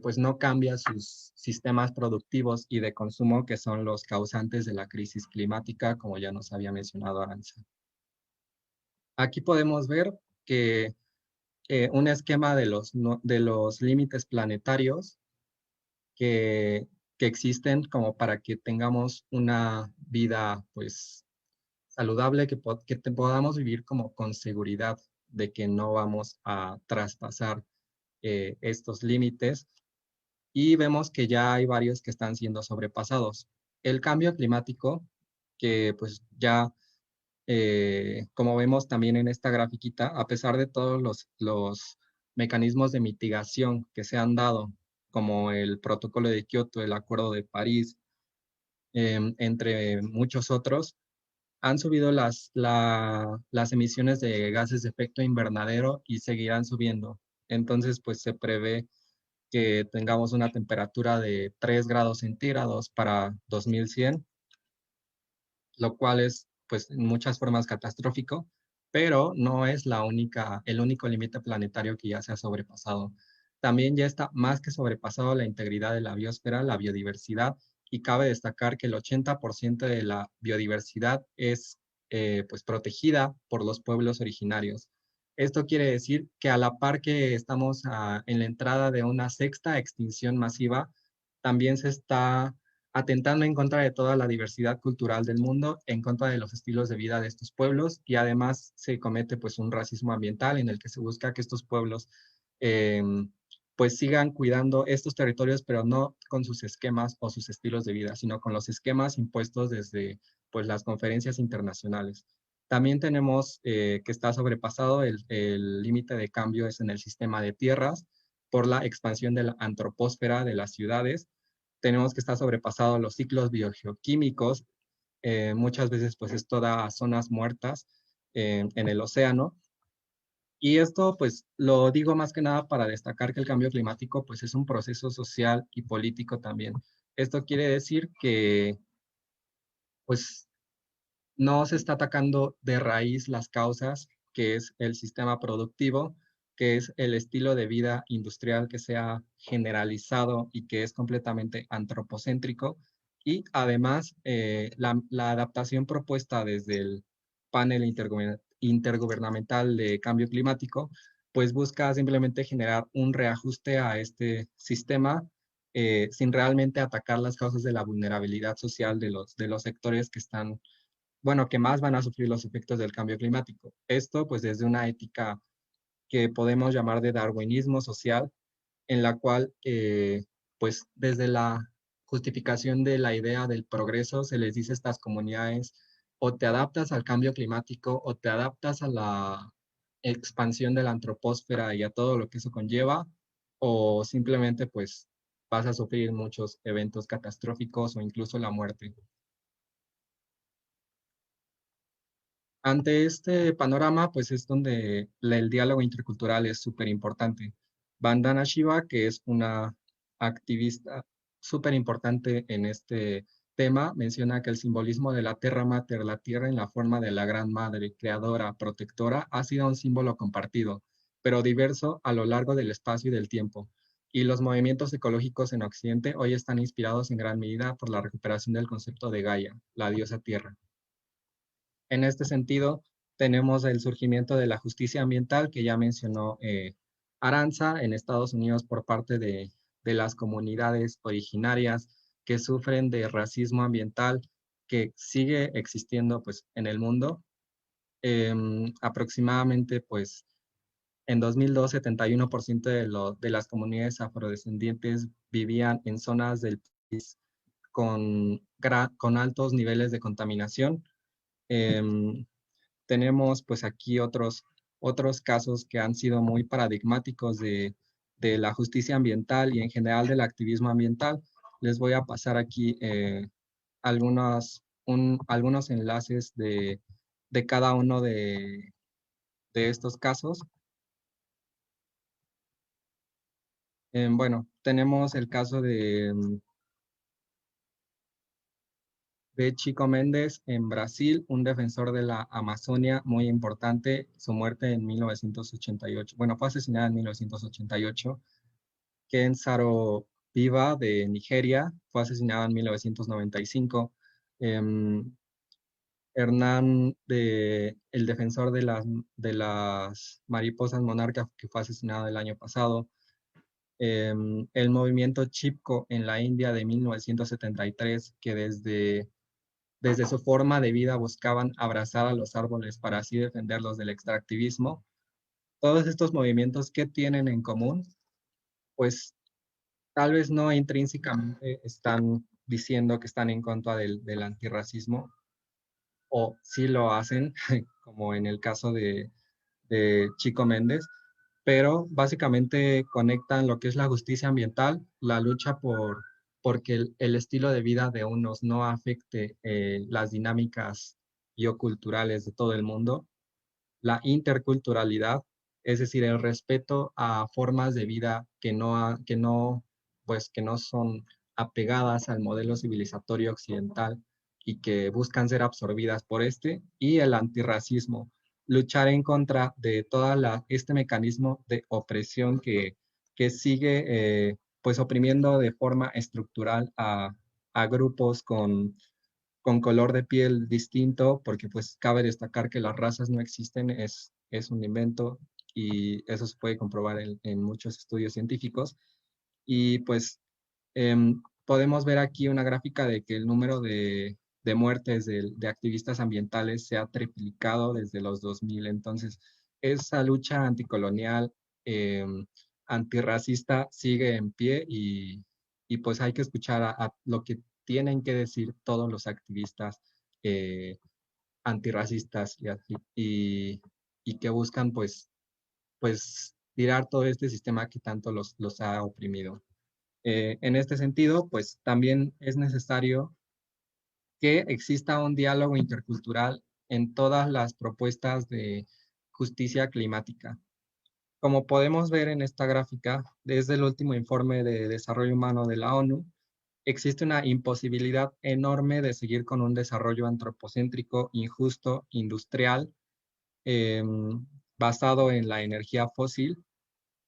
pues no cambia sus sistemas productivos y de consumo, que son los causantes de la crisis climática, como ya nos había mencionado Arantxa. Aquí podemos ver que un esquema de los límites planetarios que existen como para que tengamos una vida pues saludable, que podamos vivir como con seguridad de que no vamos a traspasar estos límites, y vemos que ya hay varios que están siendo sobrepasados. El cambio climático, que pues ya como vemos también en esta grafiquita, a pesar de todos los mecanismos de mitigación que se han dado, como el Protocolo de Kioto, el Acuerdo de París, entre muchos otros, han subido las emisiones de gases de efecto invernadero y seguirán subiendo. Entonces, pues se prevé que tengamos una temperatura de 3 grados centígrados para 2100, lo cual es pues en muchas formas catastrófico, pero no es el único límite planetario que ya se ha sobrepasado. También ya está más que sobrepasado la integridad de la biosfera, la biodiversidad, y cabe destacar que el 80% de la biodiversidad es pues protegida por los pueblos originarios. Esto quiere decir que a la par que estamos en la entrada de una sexta extinción masiva, también se está atentando en contra de toda la diversidad cultural del mundo, en contra de los estilos de vida de estos pueblos, y además se comete pues un racismo ambiental en el que se busca que estos pueblos pues sigan cuidando estos territorios, pero no con sus esquemas o sus estilos de vida, sino con los esquemas impuestos desde pues las conferencias internacionales. También tenemos que está sobrepasado el límite de cambio es en el sistema de tierras por la expansión de la antropósfera de las ciudades. Tenemos que está sobrepasado los ciclos biogeoquímicos. Muchas veces pues esto da a zonas muertas en el océano. Y esto pues lo digo más que nada para destacar que el cambio climático pues es un proceso social y político también. Esto quiere decir que pues no se está atacando de raíz las causas, que es el sistema productivo, que es el estilo de vida industrial que se ha generalizado y que es completamente antropocéntrico. Y además, la adaptación propuesta desde el panel intergubernamental de cambio climático, pues busca simplemente generar un reajuste a este sistema sin realmente atacar las causas de la vulnerabilidad social de los sectores que están bueno, que más van a sufrir los efectos del cambio climático. Esto, pues, desde una ética que podemos llamar de darwinismo social, en la cual, pues, desde la justificación de la idea del progreso, se les dice a estas comunidades, o te adaptas al cambio climático, o te adaptas a la expansión de la antropósfera y a todo lo que eso conlleva, o simplemente, pues, vas a sufrir muchos eventos catastróficos o incluso la muerte. Ante este panorama, pues es donde el diálogo intercultural es súper importante. Vandana Shiva, que es una activista súper importante en este tema, menciona que el simbolismo de la Terra Mater, la Tierra en la forma de la Gran Madre, creadora, protectora, ha sido un símbolo compartido, pero diverso a lo largo del espacio y del tiempo. Y los movimientos ecológicos en Occidente hoy están inspirados en gran medida por la recuperación del concepto de Gaia, la diosa Tierra. En este sentido, tenemos el surgimiento de la justicia ambiental que ya mencionó Aranza en Estados Unidos por parte de las comunidades originarias que sufren de racismo ambiental que sigue existiendo pues, en el mundo. Aproximadamente pues, en 2002, 71% de las comunidades afrodescendientes vivían en zonas del país con altos niveles de contaminación. Tenemos pues aquí otros casos que han sido muy paradigmáticos de la justicia ambiental y en general del activismo ambiental. Les voy a pasar aquí algunos enlaces de cada uno de estos casos. Bueno, tenemos el caso de Chico Mendes en Brasil, un defensor de la Amazonia muy importante, su muerte en 1988, bueno, fue asesinada en 1988. Ken Saro-Wiwa de Nigeria fue asesinado en 1995. Hernán, el defensor de las mariposas monarcas, que fue asesinado el año pasado. El movimiento Chipko en la India de 1973, que desde su forma de vida buscaban abrazar a los árboles para así defenderlos del extractivismo. Todos estos movimientos, ¿qué tienen en común? Pues tal vez no intrínsecamente están diciendo que están en contra del antirracismo, o sí lo hacen, como en el caso de Chico Méndez, pero básicamente conectan lo que es la justicia ambiental, la lucha porque el estilo de vida de unos no afecte las dinámicas bioculturales de todo el mundo, la interculturalidad, es decir, el respeto a formas de vida que no son apegadas al modelo civilizatorio occidental y que buscan ser absorbidas por y el antirracismo, luchar en contra de este mecanismo de opresión que sigue pues oprimiendo de forma estructural a grupos con color de piel distinto, porque pues cabe destacar que las razas no existen, es es un invento y eso se puede comprobar en muchos estudios científicos. Y pues podemos ver aquí una gráfica de que el número de muertes de activistas ambientales se ha triplicado desde los 2000. Entonces, esa lucha anticolonial, antirracista sigue en pie y pues hay que escuchar a lo que tienen que decir todos los activistas antirracistas y que buscan pues tirar todo este sistema que tanto los ha oprimido. En este sentido, pues también es necesario que exista un diálogo intercultural en todas las propuestas de justicia climática. Como podemos ver en esta gráfica, desde el último informe de desarrollo humano de la ONU, existe una imposibilidad enorme de seguir con un desarrollo antropocéntrico, injusto, industrial, eh, basado en la energía fósil,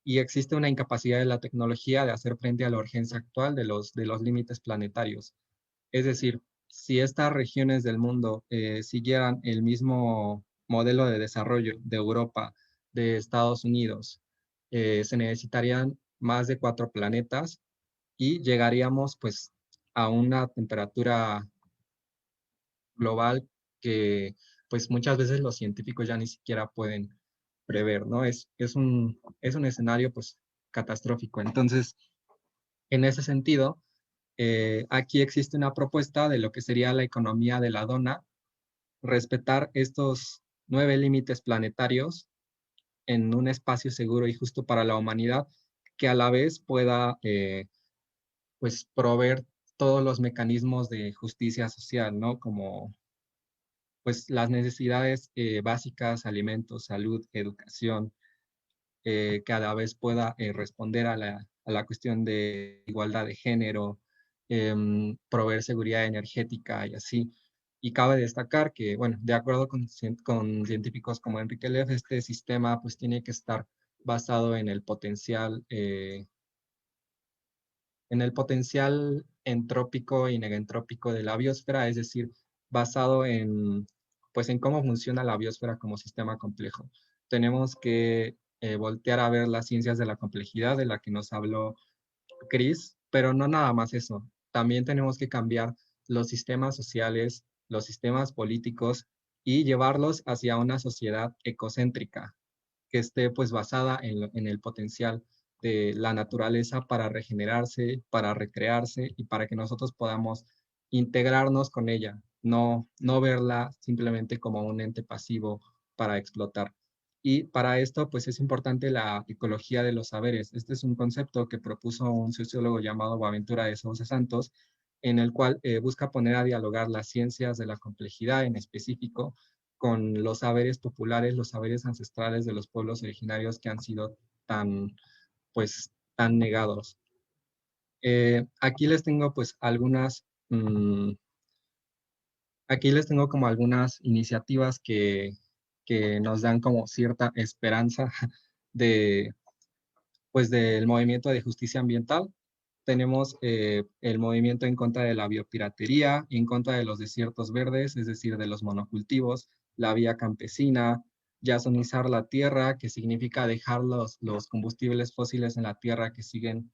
y existe una incapacidad de la tecnología de hacer frente a la urgencia actual de los límites planetarios. Es decir, si estas regiones del mundo siguieran el mismo modelo de desarrollo de Europa, de Estados Unidos, se necesitarían más de 4 planetas y llegaríamos pues a una temperatura global que pues muchas veces los científicos ya ni siquiera pueden prever, ¿no? Es un escenario pues catastrófico. Entonces, en ese sentido, aquí existe una propuesta de lo que sería la economía de la dona, respetar estos 9 límites planetarios en un espacio seguro y justo para la humanidad, que a la vez pueda pues proveer todos los mecanismos de justicia social, ¿no? Como pues las necesidades básicas, alimentos, salud, educación, que a la vez pueda responder a la cuestión de igualdad de género, proveer seguridad energética y así. Y cabe destacar que, bueno, de acuerdo con científicos como Enrique Leff, este sistema pues tiene que estar basado en el potencial entrópico y negentrópico de la biosfera, es decir, basado pues, en cómo funciona la biosfera como sistema complejo. Tenemos que voltear a ver las ciencias de la complejidad de la que nos habló Chris, pero no nada más eso. También tenemos que cambiar los sistemas sociales, los sistemas políticos y llevarlos hacia una sociedad ecocéntrica que esté pues basada en el potencial de la naturaleza para regenerarse, para recrearse y para que nosotros podamos integrarnos con ella, no verla simplemente como un ente pasivo para explotar. Y para esto, pues es importante la ecología de los saberes. Este es un concepto que propuso un sociólogo llamado Boaventura de Sousa Santos, en el cual busca poner a dialogar las ciencias de la complejidad en específico con los saberes populares, los saberes ancestrales de los pueblos originarios que han sido pues, tan negados. Aquí les tengo pues aquí les tengo como algunas iniciativas que nos dan como cierta esperanza de, pues, del movimiento de justicia ambiental. Tenemos el movimiento en contra de la biopiratería, en contra de los desiertos verdes, es decir, de los monocultivos, la vía campesina, yazonizar la tierra, que significa dejar los combustibles fósiles en la tierra que siguen,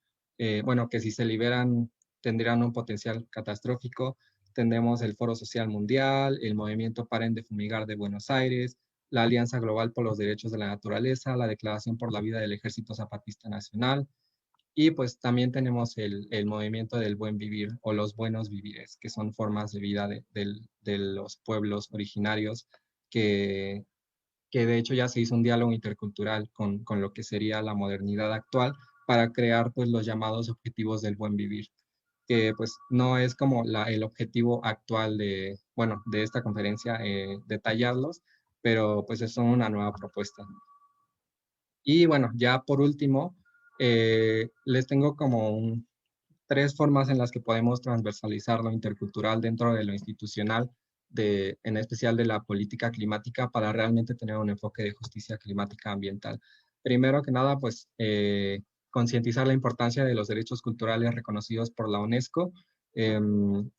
bueno, que si se liberan tendrían un potencial catastrófico. Tendremos el Foro Social Mundial, el movimiento Paren de Fumigar de Buenos Aires, la Alianza Global por los Derechos de la Naturaleza, la Declaración por la Vida del Ejército Zapatista Nacional, y pues también tenemos el movimiento del buen vivir o los buenos vivires, que son formas de vida de los pueblos originarios, que, que de hecho ya se hizo un diálogo intercultural con lo que sería la modernidad actual para crear pues los llamados objetivos del buen vivir, que pues no es como el objetivo actual bueno, de esta conferencia detallarlos, pero pues es una nueva propuesta. Y bueno, ya por último, les tengo como 3 formas en las que podemos transversalizar lo intercultural dentro de lo institucional, en especial de la política climática, para realmente tener un enfoque de justicia climática ambiental. Primero que nada, pues concientizar la importancia de los derechos culturales reconocidos por la UNESCO,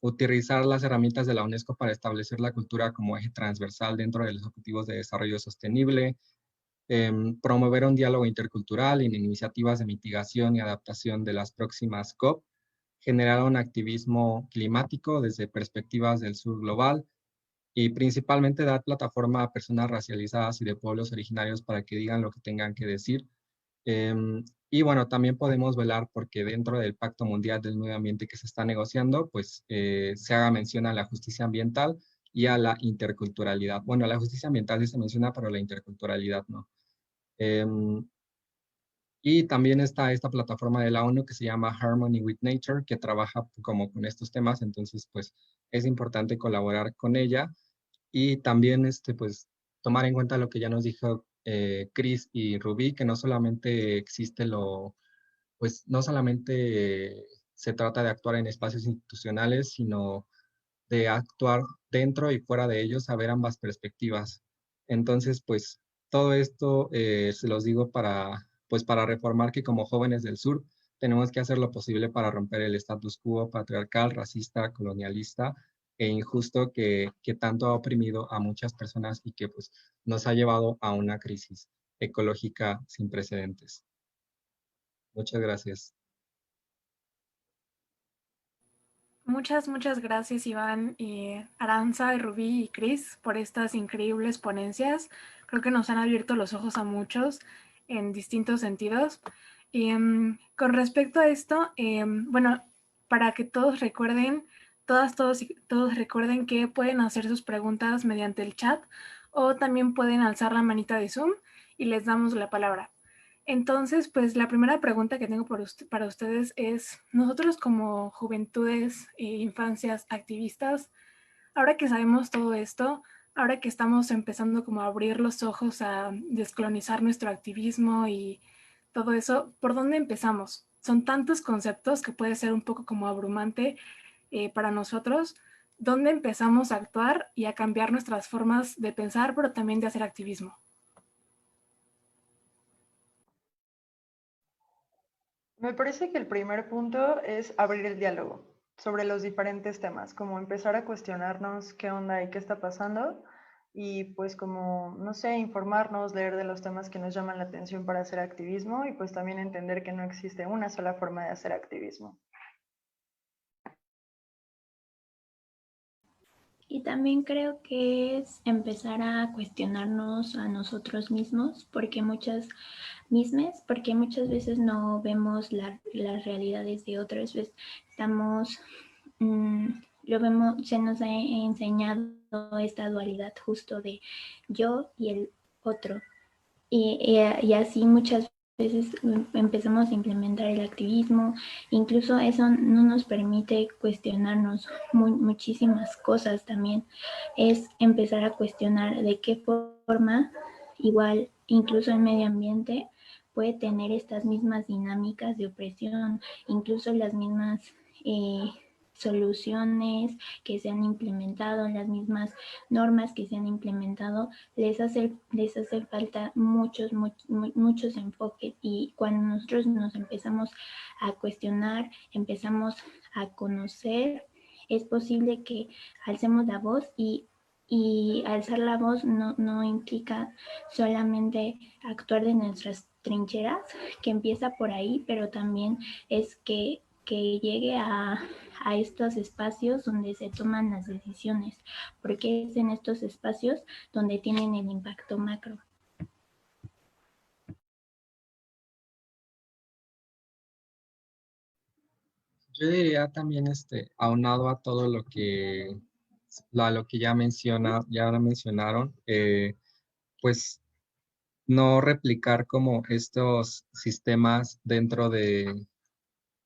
utilizar las herramientas de la UNESCO para establecer la cultura como eje transversal dentro de los objetivos de desarrollo sostenible, promover un diálogo intercultural en iniciativas de mitigación y adaptación de las próximas COP, generar un activismo climático desde perspectivas del sur global y principalmente dar plataforma a personas racializadas y de pueblos originarios para que digan lo que tengan que decir. Y bueno, también podemos velar porque dentro del Pacto Mundial del Medio Ambiente que se está negociando, pues se haga mención a la justicia ambiental y a la interculturalidad. Bueno, la justicia ambiental sí se menciona, pero la interculturalidad no. Y también está esta plataforma de la ONU que se llama Harmony with Nature, que trabaja como con estos temas, entonces pues es importante colaborar con ella y también pues tomar en cuenta lo que ya nos dijo Chris y Rubí, que no solamente existe pues no solamente se trata de actuar en espacios institucionales, sino de actuar dentro y fuera de ellos, a ver ambas perspectivas. Entonces, pues todo esto se los digo pues, para reformar que como jóvenes del sur tenemos que hacer lo posible para romper el status quo patriarcal, racista, colonialista e injusto que tanto ha oprimido a muchas personas y que pues, nos ha llevado a una crisis ecológica sin precedentes. Muchas gracias. Muchas gracias, Iván, Aranza, Rubí y Cris, por estas increíbles ponencias. Creo que nos han abierto los ojos a muchos en distintos sentidos. Con respecto a esto, bueno, para que todos recuerden, todos recuerden que pueden hacer sus preguntas mediante el chat o también pueden alzar la manita de Zoom y les damos la palabra. Entonces, pues la primera pregunta que tengo para ustedes es, nosotros como juventudes e infancias activistas, ahora que sabemos todo esto, ahora que estamos empezando como a abrir los ojos a descolonizar nuestro activismo y todo eso, ¿por dónde empezamos? Son tantos conceptos que puede ser un poco como abrumante para nosotros. ¿Dónde empezamos a actuar y a cambiar nuestras formas de pensar, pero también de hacer activismo? Me parece que el primer punto es abrir el diálogo sobre los diferentes temas, como empezar a cuestionarnos qué onda y qué está pasando y pues como, no sé, informarnos, leer de los temas que nos llaman la atención para hacer activismo y pues también entender que no existe una sola forma de hacer activismo. Y también creo que es empezar a cuestionarnos a nosotros mismos, porque muchas veces no vemos las realidades de otros. Estamos, se nos ha enseñado esta dualidad justo de yo y el otro. Y así muchas veces empezamos a implementar el activismo, incluso eso no nos permite cuestionarnos muchísimas cosas también, es empezar a cuestionar de qué forma, igual incluso el medio ambiente puede tener estas mismas dinámicas de opresión, incluso las mismas soluciones que se han implementado, las mismas normas que se han implementado, les hace falta muchos enfoques, y cuando nosotros nos empezamos a cuestionar, empezamos a conocer, es posible que alcemos la voz, y alzar la voz no implica solamente actuar de nuestras trincheras, que empieza por ahí, pero también es que llegue a estos espacios donde se toman las decisiones, porque es en estos espacios donde tienen el impacto macro. Yo diría también, aunado a todo lo que ya mencionaron, pues no replicar como estos sistemas dentro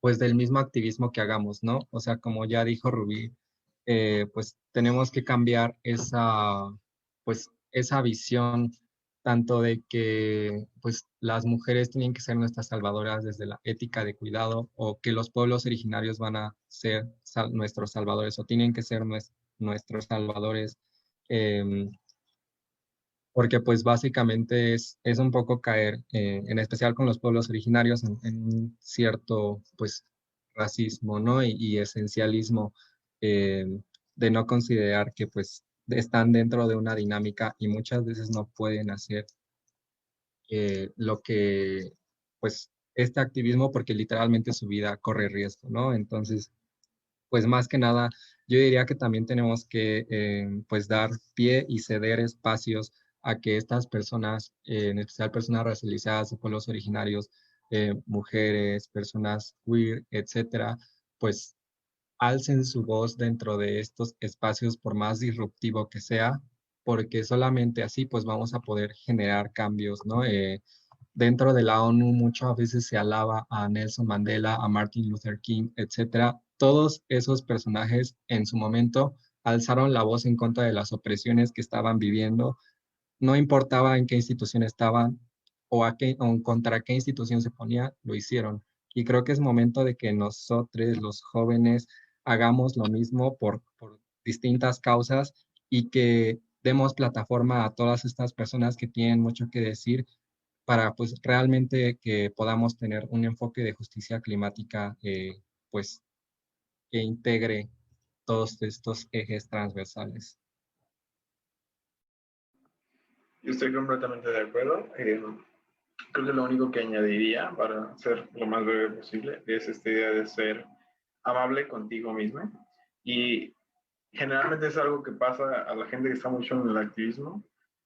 pues del mismo activismo que hagamos, ¿no? O sea, como ya dijo Rubí, pues tenemos que cambiar pues esa visión tanto de que pues las mujeres tienen que ser nuestras salvadoras desde la ética de cuidado, o que los pueblos originarios van a ser nuestros salvadores o tienen que ser nuestros salvadores, porque pues básicamente es un poco caer, en especial con los pueblos originarios, en un cierto pues racismo, ¿no? Y esencialismo, eh, de no considerar que pues están dentro de una dinámica y muchas veces no pueden hacer lo que, pues, este activismo, porque literalmente su vida corre riesgo, ¿no? Entonces, pues más que nada, yo diría que también tenemos que, pues, dar pie y ceder espacios a que estas personas, en especial personas racializadas de pueblos originarios, mujeres, personas queer, etcétera, pues alcen su voz dentro de estos espacios por más disruptivo que sea, porque solamente así pues vamos a poder generar cambios, ¿no? Dentro de la ONU muchas veces se alaba a Nelson Mandela, a Martin Luther King, etcétera. Todos esos personajes en su momento alzaron la voz en contra de las opresiones que estaban viviendo, no importaba en qué institución estaban o contra qué institución se ponía, lo hicieron. Y creo que es momento de que nosotros, los jóvenes, hagamos lo mismo por distintas causas y que demos plataforma a todas estas personas que tienen mucho que decir para pues realmente que podamos tener un enfoque de justicia climática pues que integre todos estos ejes transversales. Yo estoy completamente de acuerdo. Creo que lo único que añadiría para ser lo más breve posible es esta idea de ser amable contigo mismo. Y generalmente es algo que pasa a la gente que está mucho en el activismo,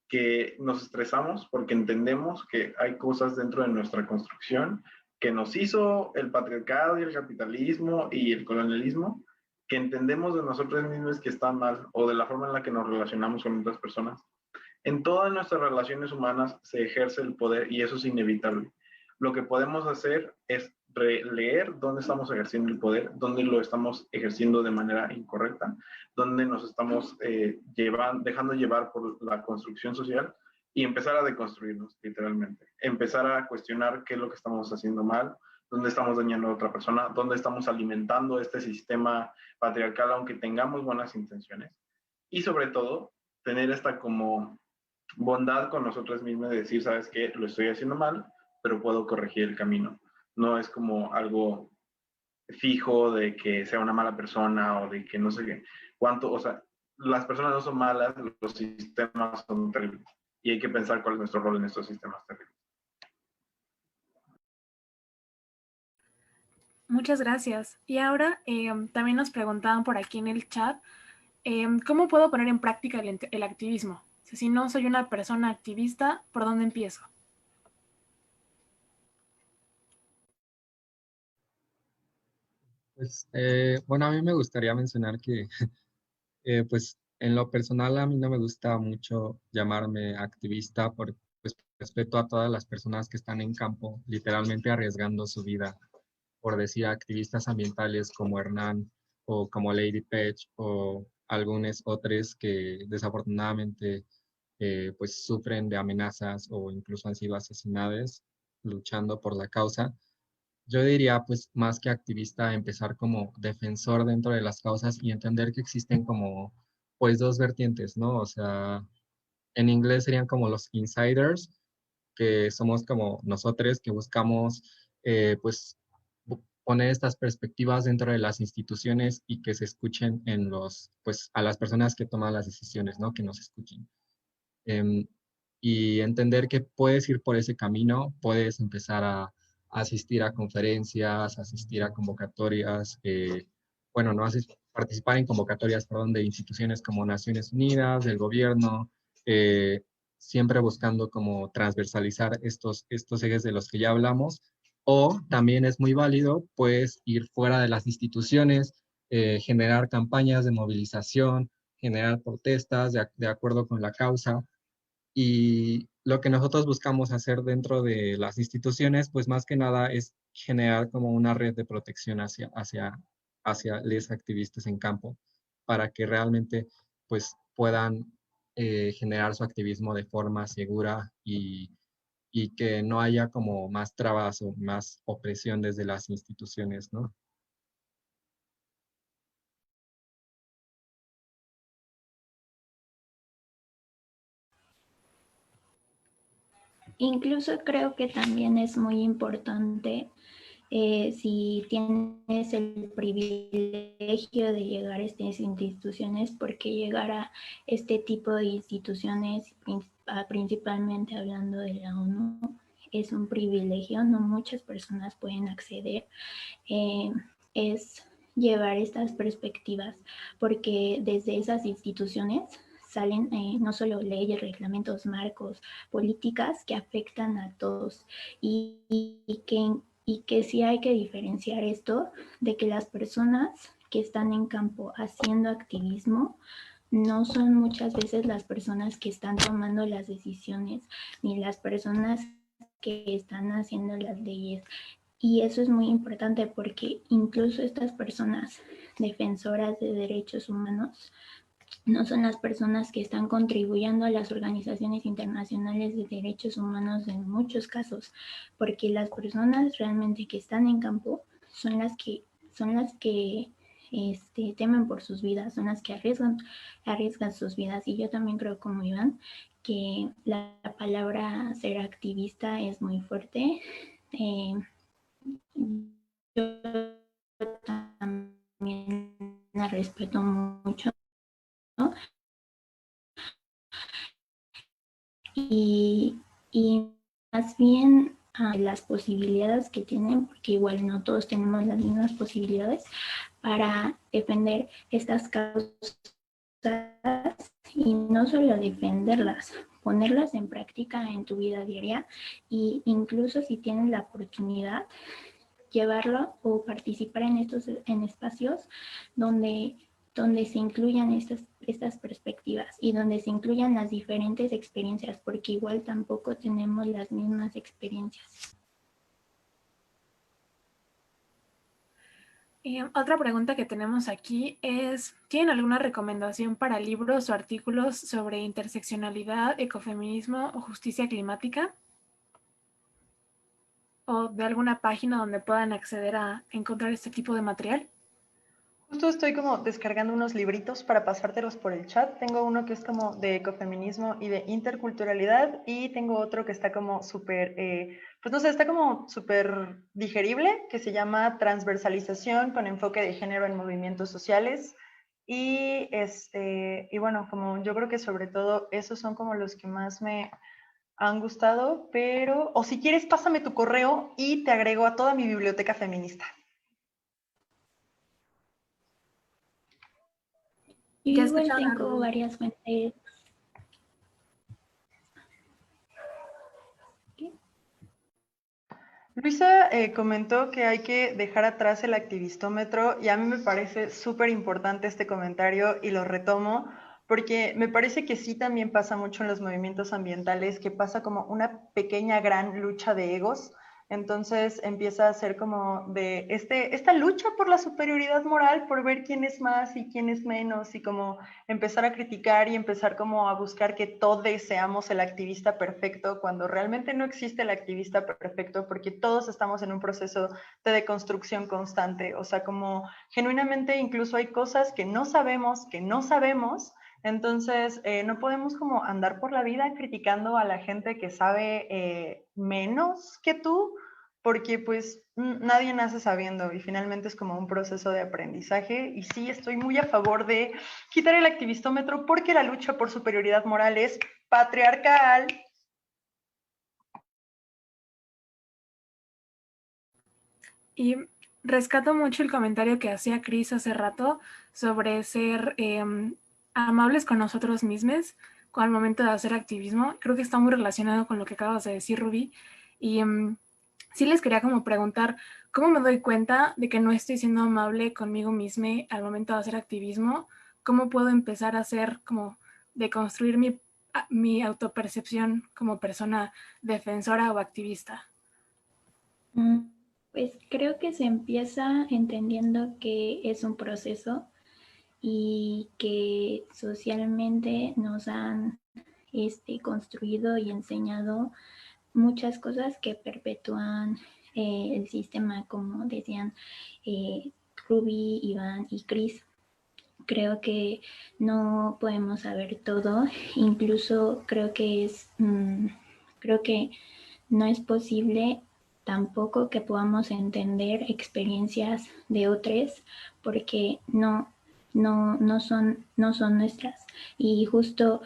que nos estresamos porque entendemos que hay cosas dentro de nuestra construcción que nos hizo el patriarcado y el capitalismo y el colonialismo, que entendemos de nosotros mismos que están mal o de la forma en la que nos relacionamos con otras personas. En todas nuestras relaciones humanas se ejerce el poder y eso es inevitable. Lo que podemos hacer es releer dónde estamos ejerciendo el poder, dónde lo estamos ejerciendo de manera incorrecta, dónde nos estamos dejando llevar por la construcción social y empezar a deconstruirnos, literalmente. Empezar a cuestionar qué es lo que estamos haciendo mal, dónde estamos dañando a otra persona, dónde estamos alimentando este sistema patriarcal, aunque tengamos buenas intenciones. Y sobre todo, tener esta como bondad con nosotros mismos de decir, sabes qué, lo estoy haciendo mal, pero puedo corregir el camino. No es como algo fijo de que sea una mala persona o de que no sé qué. Cuánto, o sea, las personas no son malas, los sistemas son terribles. Y hay que pensar cuál es nuestro rol en estos sistemas terribles. Muchas gracias. Y ahora también nos preguntaban por aquí en el chat, ¿cómo puedo poner en práctica el activismo? Si no soy una persona activista, ¿por dónde empiezo? Pues, bueno, a mí me gustaría mencionar que, pues, en lo personal a mí no me gusta mucho llamarme activista por pues, respeto a todas las personas que están en campo, literalmente arriesgando su vida, por decir activistas ambientales como Hernán o como Lady Page o algunos otros que desafortunadamente pues sufren de amenazas o incluso han sido asesinados luchando por la causa. Yo diría, pues, más que activista, empezar como defensor dentro de las causas y entender que existen como, pues, dos vertientes, ¿no? O sea, en inglés serían como los insiders, que somos como nosotros que buscamos, pues, poner estas perspectivas dentro de las instituciones y que se escuchen en los, pues, a las personas que toman las decisiones, ¿no? Que nos escuchen. Em, y entender que puedes ir por ese camino, puedes empezar a asistir a conferencias, asistir a convocatorias, bueno, no participar en convocatorias, perdón, de instituciones como Naciones Unidas, del gobierno, siempre buscando como transversalizar estos ejes de los que ya hablamos, o también es muy válido, pues, ir fuera de las instituciones, generar campañas de movilización, generar protestas de acuerdo con la causa, y lo que nosotros buscamos hacer dentro de las instituciones, pues más que nada es generar como una red de protección hacia los activistas en campo, para que realmente pues puedan generar su activismo de forma segura y que no haya como más trabas o más opresión desde las instituciones, ¿no? Incluso creo que también es muy importante si tienes el privilegio de llegar a estas instituciones, porque llegar a este tipo de instituciones, principalmente hablando de la ONU, es un privilegio, no muchas personas pueden acceder, es llevar estas perspectivas, porque desde esas instituciones salen no solo leyes, reglamentos, marcos, políticas que afectan a todos y que sí hay que diferenciar esto de que las personas que están en campo haciendo activismo no son muchas veces las personas que están tomando las decisiones ni las personas que están haciendo las leyes. Y eso es muy importante porque incluso estas personas defensoras de derechos humanos no son las personas que están contribuyendo a las organizaciones internacionales de derechos humanos en muchos casos, porque las personas realmente que están en campo son las que temen por sus vidas, son las que arriesgan sus vidas. Y yo también creo, como Iván, que la palabra ser activista es muy fuerte. Yo también la respeto mucho, ¿no? Y más bien las posibilidades que tienen, porque igual no todos tenemos las mismas posibilidades para defender estas causas, y no solo defenderlas, ponerlas en práctica en tu vida diaria, e incluso si tienes la oportunidad, llevarlo o participar en espacios donde se incluyan estas perspectivas y donde se incluyan las diferentes experiencias, porque igual tampoco tenemos las mismas experiencias. Y otra pregunta que tenemos aquí es, ¿tienen alguna recomendación para libros o artículos sobre interseccionalidad, ecofeminismo o justicia climática? ¿O de alguna página donde puedan acceder a encontrar este tipo de material? Justo estoy como descargando unos libritos para pasártelos por el chat. Tengo uno que es como de ecofeminismo y de interculturalidad y tengo otro que está como súper, pues no sé, está como súper digerible, que se llama Transversalización con enfoque de género en movimientos sociales. Y bueno, como yo creo que sobre todo esos son como los que más me han gustado, pero, o si quieres, pásame tu correo y te agrego a toda mi biblioteca feminista. Yo igual tengo varias fuentes. Luisa comentó que hay que dejar atrás el activistómetro y a mí me parece súper importante este comentario y lo retomo porque me parece que sí también pasa mucho en los movimientos ambientales, que pasa como una pequeña gran lucha de egos. Entonces empieza a ser como de esta lucha por la superioridad moral, por ver quién es más y quién es menos, y como empezar a criticar y empezar como a buscar que todos seamos el activista perfecto, cuando realmente no existe el activista perfecto, porque todos estamos en un proceso de deconstrucción constante. O sea, como genuinamente incluso hay cosas que no sabemos, entonces no podemos como andar por la vida criticando a la gente que sabe menos que tú, porque pues nadie nace sabiendo y finalmente es como un proceso de aprendizaje. Y sí, estoy muy a favor de quitar el activistómetro porque la lucha por superioridad moral es patriarcal. Y rescato mucho el comentario que hacía Cris hace rato sobre ser amables con nosotros mismos al momento de hacer activismo. Creo que está muy relacionado con lo que acabas de decir, Rubí. Y sí les quería como preguntar, ¿cómo me doy cuenta de que no estoy siendo amable conmigo misma al momento de hacer activismo? ¿Cómo puedo empezar a hacer como de construir mi autopercepción como persona defensora o activista? Pues creo que se empieza entendiendo que es un proceso y que socialmente nos han construido y enseñado muchas cosas que perpetúan el sistema, como decían Ruby, Iván y Cris. Creo que no podemos saber todo, incluso creo que no es posible tampoco que podamos entender experiencias de otros, porque no son nuestras. Y justo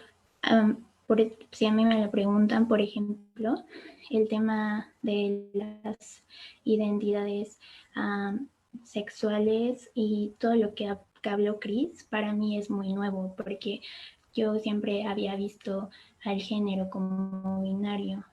si a mí me lo preguntan, por ejemplo, el tema de las identidades sexuales y todo lo que habló Cris, para mí es muy nuevo, porque yo siempre había visto al género como binario,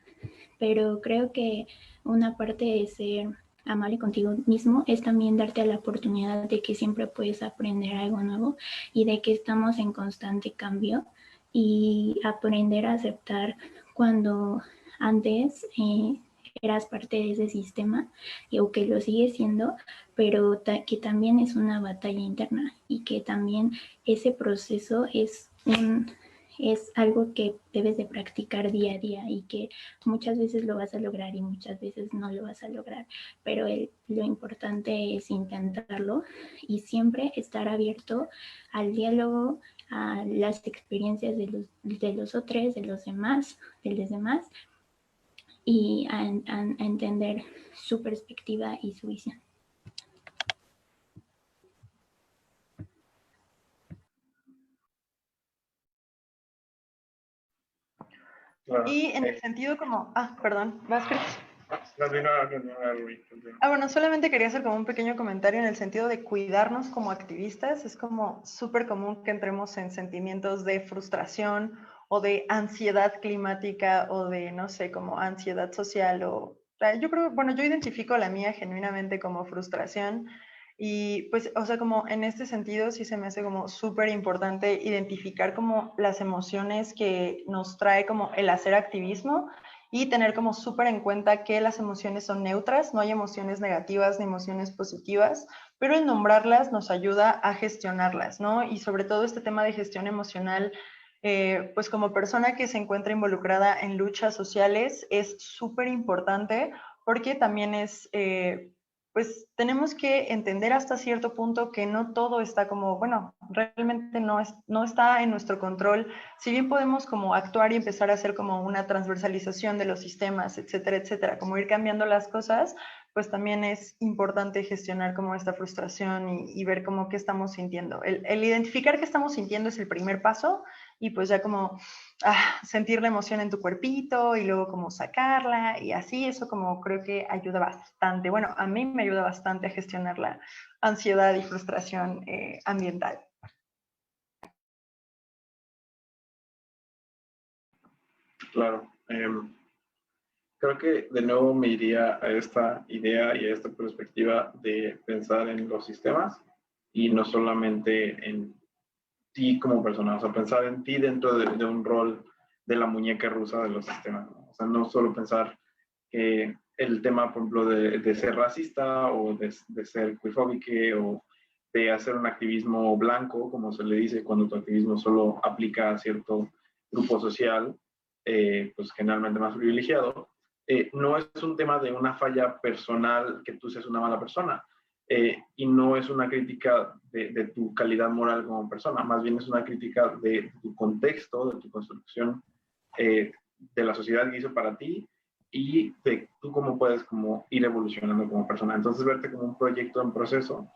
pero creo que una parte de ser amable contigo mismo es también darte la oportunidad de que siempre puedes aprender algo nuevo y de que estamos en constante cambio, y aprender a aceptar cuando antes eras parte de ese sistema, o que lo sigues siendo, pero que también es una batalla interna, y que también ese proceso es algo que debes de practicar día a día, y que muchas veces lo vas a lograr y muchas veces no lo vas a lograr, pero lo importante es intentarlo y siempre estar abierto al diálogo, a las experiencias de los otros, de los demás, y a entender su perspectiva y su visión. Claro. Y en el sentido como... perdón, ¿vas, Cris? Bueno, solamente quería hacer como un pequeño comentario en el sentido de cuidarnos como activistas. Es como súper común que entremos en sentimientos de frustración o de ansiedad climática o de, no sé, como ansiedad social yo creo, bueno, yo identifico la mía genuinamente como frustración. Y pues, o sea, como en este sentido sí se me hace como súper importante identificar como las emociones que nos trae como el hacer activismo, y tener como súper en cuenta que las emociones son neutras, no hay emociones negativas ni emociones positivas, pero el nombrarlas nos ayuda a gestionarlas, ¿no? Y sobre todo este tema de gestión emocional, pues como persona que se encuentra involucrada en luchas sociales, es súper importante, porque también pues tenemos que entender hasta cierto punto que no todo está como, bueno, realmente no está en nuestro control. Si bien podemos como actuar y empezar a hacer como una transversalización de los sistemas, etcétera, etcétera, como ir cambiando las cosas, pues también es importante gestionar como esta frustración y ver como qué estamos sintiendo. El identificar qué estamos sintiendo es el primer paso, y pues ya como sentir la emoción en tu cuerpito y luego como sacarla y así, eso como creo que ayuda bastante. Bueno, a mí me ayuda bastante a gestionar la ansiedad y frustración ambiental. Claro. Creo que de nuevo me iría a esta idea y a esta perspectiva de pensar en los sistemas y no solamente en ti como persona, o sea, pensar en ti dentro de un rol de la muñeca rusa de los sistemas, ¿no? O sea, no solo pensar que el tema, por ejemplo, de ser racista o de ser queerfóbico o de hacer un activismo blanco, como se le dice cuando tu activismo solo aplica a cierto grupo social, pues generalmente más privilegiado, no es un tema de una falla personal que tú seas una mala persona, y no es una crítica de tu calidad moral como persona, más bien es una crítica de tu contexto, de tu construcción, de la sociedad que hizo para ti, y de tú cómo puedes como ir evolucionando como persona. Entonces verte como un proyecto en proceso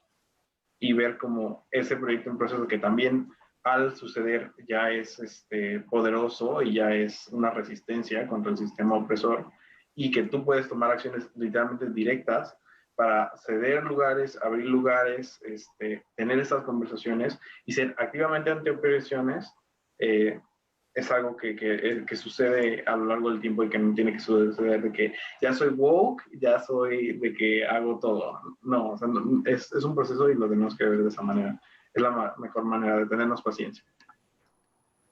y ver como ese proyecto en proceso que también al suceder ya es poderoso y ya es una resistencia contra el sistema opresor, y que tú puedes tomar acciones literalmente directas para ceder lugares, abrir lugares, tener estas conversaciones y ser activamente ante opresiones. Es algo que sucede a lo largo del tiempo y que no tiene que suceder de que ya soy woke, ya soy de que hago todo. No, o sea, no, es un proceso y lo tenemos que ver de esa manera. Es la mejor manera de tenernos paciencia.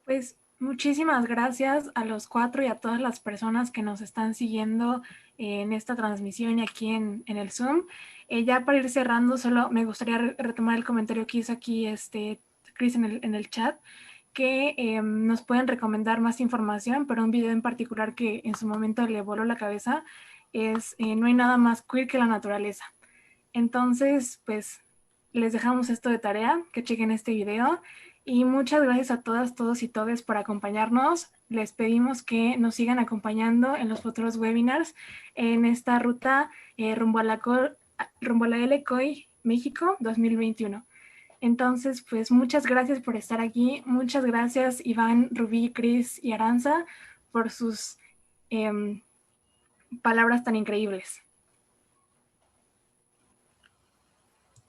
Pues muchísimas gracias a los cuatro y a todas las personas que nos están siguiendo en esta transmisión y aquí en el Zoom. Ya para ir cerrando, solo me gustaría retomar el comentario que hizo aquí Cris en el chat, que nos pueden recomendar más información, pero un video en particular que en su momento le voló la cabeza es No hay nada más queer que la naturaleza. Entonces, pues les dejamos esto de tarea, que chequen este video, y muchas gracias a todas, todos y todes por acompañarnos. Les pedimos que nos sigan acompañando en los futuros webinars en esta ruta rumbo a la LCOI México 2021. Entonces, pues muchas gracias por estar aquí. Muchas gracias Iván, Rubí, Cris y Aranza por sus palabras tan increíbles.